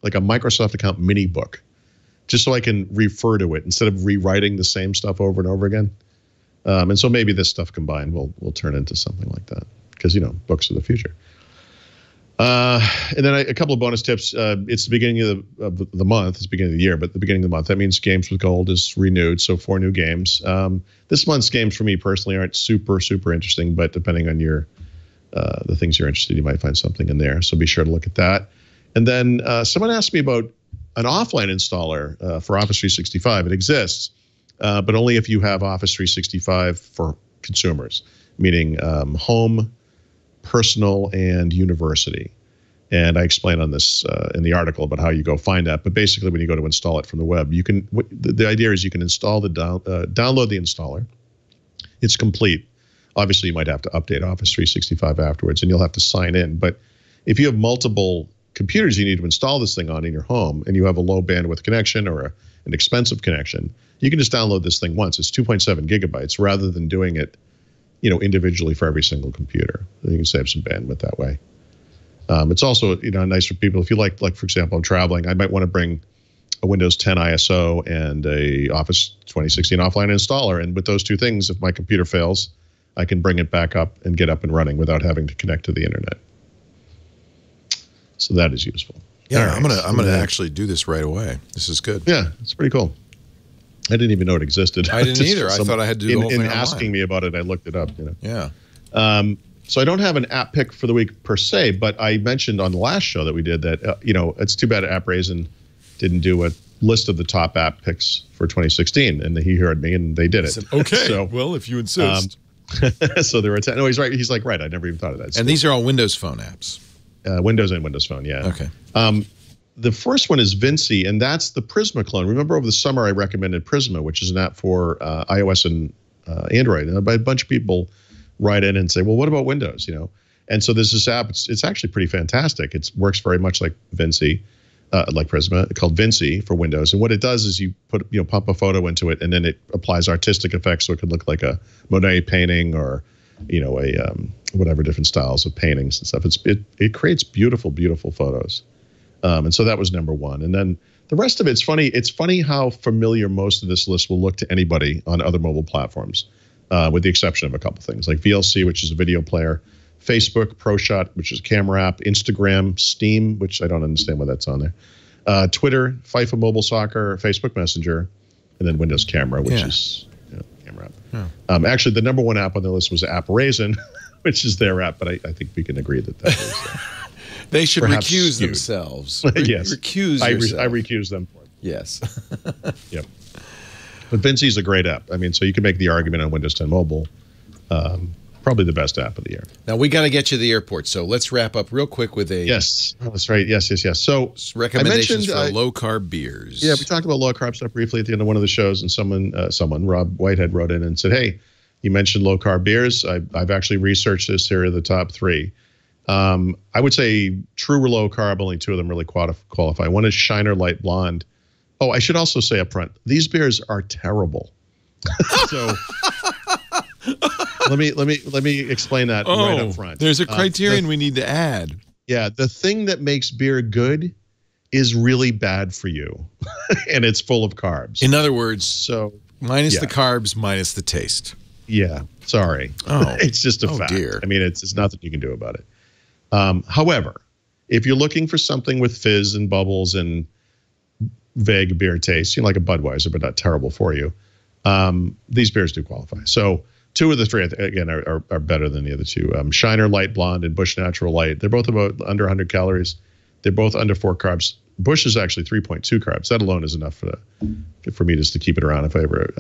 Microsoft account mini book, just so I can refer to it instead of rewriting the same stuff over and over again. And so maybe this stuff combined will turn into something like that. Because books are the future. And then a couple of bonus tips. It's the beginning of the month. It's the beginning of the year, but the beginning of the month. That means Games with Gold is renewed. So 4 new games. This month's games for me personally aren't super interesting, but depending on the things you're interested in, you might find something in there. So be sure to look at that. And then someone asked me about an offline installer for Office 365. It exists, but only if you have Office 365 for consumers, meaning home, personal, and university. And I explain on this in the article about how you go find that. But basically, when you go to install it from the web, you can. The idea is you can install download the installer. It's complete. Obviously, you might have to update Office 365 afterwards, and you'll have to sign in. But if you have multiple computers you need to install this thing on in your home, and you have a low bandwidth connection or an expensive connection, you can just download this thing once. It's 2.7 gigabytes rather than doing it, individually for every single computer. You can save some bandwidth that way. It's also, nice for people if you like for example, I'm traveling. I might want to bring a Windows 10 ISO and a Office 2016 offline installer, and with those two things, if my computer fails, I can bring it back up and get up and running without having to connect to the internet. So that is useful. Yeah, right. I'm gonna actually do this right away. This is good. Yeah, it's pretty cool. I didn't even know it existed. I didn't either. I thought I had to do the whole thing online. Asking me about it, I looked it up. Yeah. So I don't have an app pick for the week per se, but I mentioned on the last show that we did that it's too bad AppRaisin didn't do a list of the top app picks for 2016, and he heard me and they did it. Said, okay. So, well, if you insist. So there were 10. No, he's right. He's like, right. I never even thought of that. And these are all Windows Phone apps. Windows and Windows Phone, yeah. Okay. The first one is Vinci, and that's the Prisma clone. Remember over the summer I recommended Prisma, which is an app for iOS and Android. And a bunch of people write in and say, well, what about Windows? And so there's this app. It's actually pretty fantastic. It works very much like Vinci, like Prisma, called Vinci for Windows. And what it does is you pump a photo into it, and then it applies artistic effects, so it could look like a Monet painting or whatever different styles of paintings and stuff. It creates beautiful, beautiful photos. And so that was number one. And then the rest of it's funny. It's funny how familiar most of this list will look to anybody on other mobile platforms, with the exception of a couple things like VLC, which is a video player, Facebook, ProShot, which is a camera app, Instagram, Steam, which I don't understand why that's on there, Twitter, FIFA Mobile Soccer, Facebook Messenger, and then Windows Camera, which is camera app. Yeah. Actually, the number one app on the list was AppRaisin, which is their app, but I think we can agree that is. They should recuse themselves. Yes. Recuse I recuse them for it. Yes. Yep. But Vinci is a great app. I mean, so you can make the argument on Windows 10 Mobile. Probably the best app of the year. Now, we got to get you to the airport, so let's wrap up real quick with a... Yes, that's right. Yes. So recommendations for low-carb beers. Yeah, we talked about low-carb stuff briefly at the end of one of the shows, and someone, Rob Whitehead, wrote in and said, hey, you mentioned low-carb beers. I've actually researched this. Here are the top three. I would say true low-carb, only two of them really qualify. One is Shiner Light Blonde. Oh, I should also say up front, these beers are terrible. So... Let me explain that right up front. There's a criterion we need to add. Yeah, the thing that makes beer good is really bad for you, and it's full of carbs. In other words, minus the carbs, minus the taste. Yeah, sorry. Oh, it's just a fact. Dear. I mean, it's nothing you can do about it. However, if you're looking for something with fizz and bubbles and vague beer taste, like a Budweiser, but not terrible for you, these beers do qualify. So. Two of the three, again, are better than the other two. Shiner Light Blonde and Busch Natural Light. They're both about under 100 calories. They're both under 4 carbs. Busch is actually 3.2 carbs. That alone is enough for me just to keep it around if I ever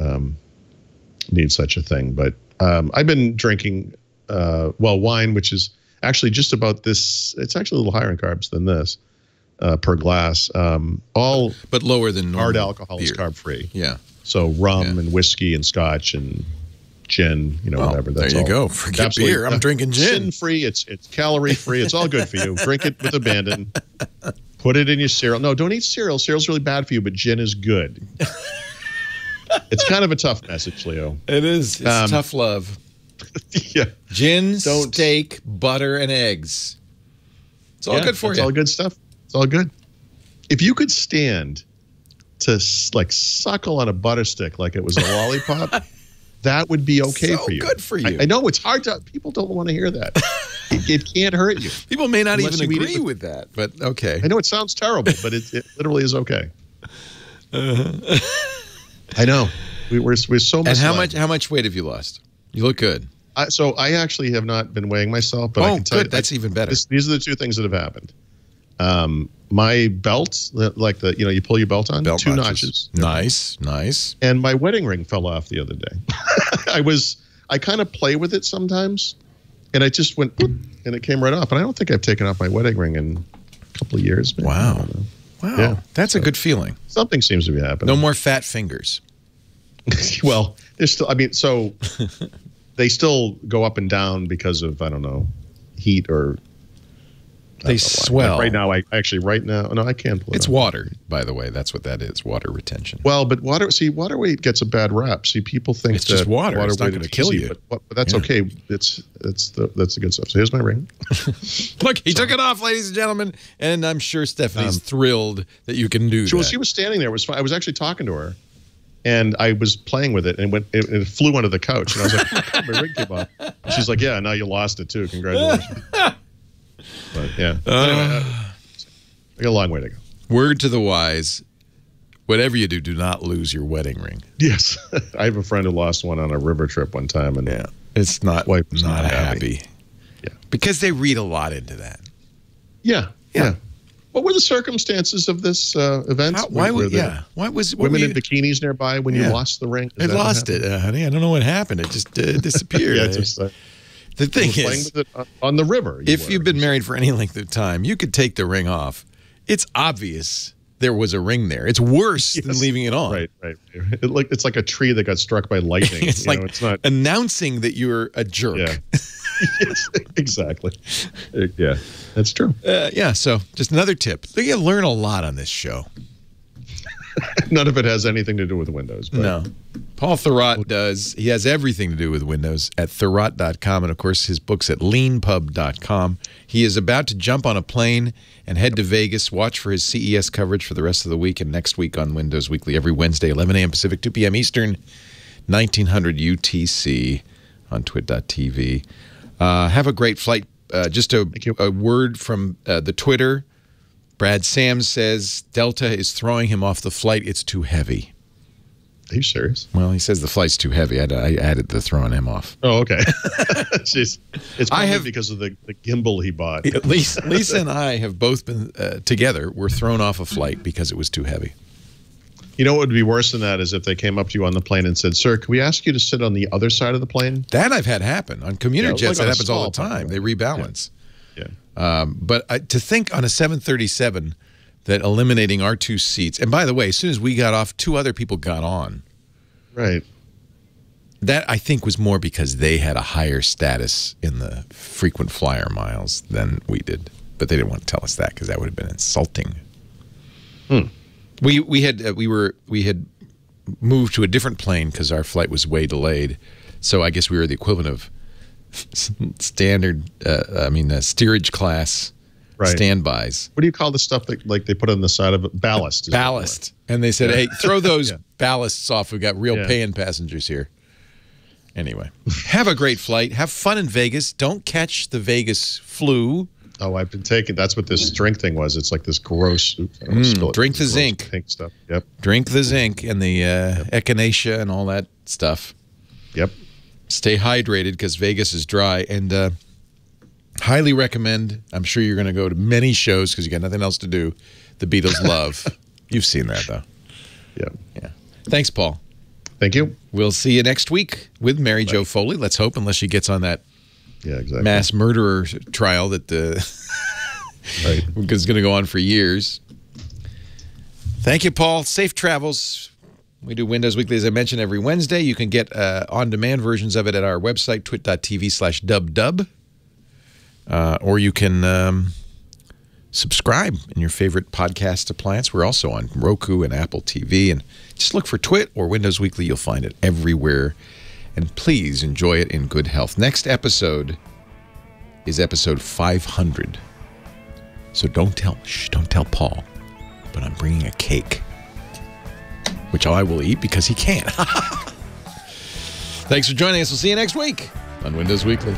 need such a thing. But I've been drinking, wine, which is actually just about this. It's actually a little higher in carbs than this per glass. But lower than normal hard alcohol beer. Is carb-free. Yeah. So rum and whiskey and scotch and gin, whatever. That's there you go. Forget beer. I'm drinking gin. Sin-free. It's calorie-free. It's all good for you. Drink it with abandon. Put it in your cereal. No, don't eat cereal. Cereal's really bad for you, but gin is good. It's kind of a tough message, Leo. It is. It's tough love. Yeah. Gin, steak, butter, and eggs. It's all good for you. It's all good stuff. It's all good. If you could stand to suckle on a butter stick like it was a lollipop, that would be okay for you. Good for you. I know it's hard to. People don't want to hear that. It can't hurt you. People may not even agree with that, but okay. I know it sounds terrible, but it literally is okay. I know. We're so much. And how much weight have you lost? You look good. So I actually have not been weighing myself, but I can tell you that's even better. These are the two things that have happened. My belt, like you pull your belt on, two notches. Nice. And my wedding ring fell off the other day. I kind of play with it sometimes, and I just went, and it came right off. And I don't think I've taken off my wedding ring in couple of years. Maybe. Wow. Wow. Yeah. That's a good feeling. Something seems to be happening. No more fat fingers. Well, there's still, I mean, so they still go up and down because of, I don't know, heat or. They swell. Like right now, no, I can't pull it It's up. water, by the way. That's what that is, water retention. Well, but water weight gets a bad rap. See, people think it's just water. It's not weight going to is kill easy, you. But that's okay. That's the good stuff. So here's my ring. Look, he took it off, ladies and gentlemen. And I'm sure Stephanie's thrilled that you can do that. She was standing there. It was fun. I was actually talking to her. And I was playing with it, and it flew onto the couch. And I was like, my ring came off. And she's like, yeah, now you lost it, too. Congratulations. But, yeah. Anyway, I got a long way to go. Word to the wise, whatever you do not lose your wedding ring. Yes. I have a friend who lost one on a river trip one time. And yeah, it's not happy. Yeah. Because they read a lot into that. Yeah. What were the circumstances of this event? Why was women in bikinis nearby when you lost the ring? I lost it, honey. I don't know what happened. It just disappeared. Yeah, just the thing is, playing with it on the river. You've been married for any length of time, you could take the ring off. It's obvious there was a ring there. It's worse than leaving it on. Right. It's like a tree that got struck by lightning. It's it's not announcing that you're a jerk. Yeah. Yes, exactly. Yeah, that's true. So just another tip. You learn a lot on this show. None of it has anything to do with Windows. But. No. Paul Thurrott does. He has everything to do with Windows at Thurrott.com, and, of course, his book's at leanpub.com. He is about to jump on a plane and head to Vegas. Watch for his CES coverage for the rest of the week and next week on Windows Weekly every Wednesday, 11 a.m. Pacific, 2 p.m. Eastern, 1900 UTC on twit.tv. Have a great flight. Just a word from the Twitter. Brad Sams says Delta is throwing him off the flight. It's too heavy. Are you serious? Well, he says the flight's too heavy. I added the throwing him off. Oh, okay. It's probably because of the gimbal he bought. Lisa and I have both been together. We're thrown off a flight because it was too heavy. You know what would be worse than that is if they came up to you on the plane and said, sir, can we ask you to sit on the other side of the plane? That I've had happen. On commuter jets, that happens all the time. They rebalance. Yeah. But to think on a 737 that eliminating our two seats, and by the way, as soon as we got off, two other people got on. Right. That, I think, was more because they had a higher status in the frequent flyer miles than we did. But they didn't want to tell us that because that would have been insulting. We had moved to a different plane because our flight was way delayed. So I guess we were the equivalent of standard, steerage class standbys. What do you call the stuff that they put on the side of it? Ballast. Ballast. And they said, hey, throw those ballasts off. We've got real paying passengers here. Anyway, have a great flight. Have fun in Vegas. Don't catch the Vegas flu. Oh, I've been taking. That's what this drink thing was. It's like this gross. Drink the zinc. Pink stuff. Yep. Drink the zinc and the echinacea and all that stuff. Yep. Stay hydrated because Vegas is dry. And highly recommend. I'm sure you're going to go to many shows because you got nothing else to do. The Beatles Love. You've seen that though. Yeah. Thanks, Paul. Thank you. We'll see you next week with Mary Jo Foley. Let's hope, unless she gets on that mass murderer trial that is going to go on for years. Thank you, Paul. Safe travels. We do Windows Weekly, as I mentioned, every Wednesday. You can get on-demand versions of it at our website, twit.tv/dubdub. Or you can subscribe in your favorite podcast appliance. We're also on Roku and Apple TV. And just look for Twit or Windows Weekly. You'll find it everywhere. And please enjoy it in good health. Next episode is episode 500. So don't tell Paul, but I'm bringing a cake, which I will eat because he can't. Thanks for joining us. We'll see you next week on Windows Weekly.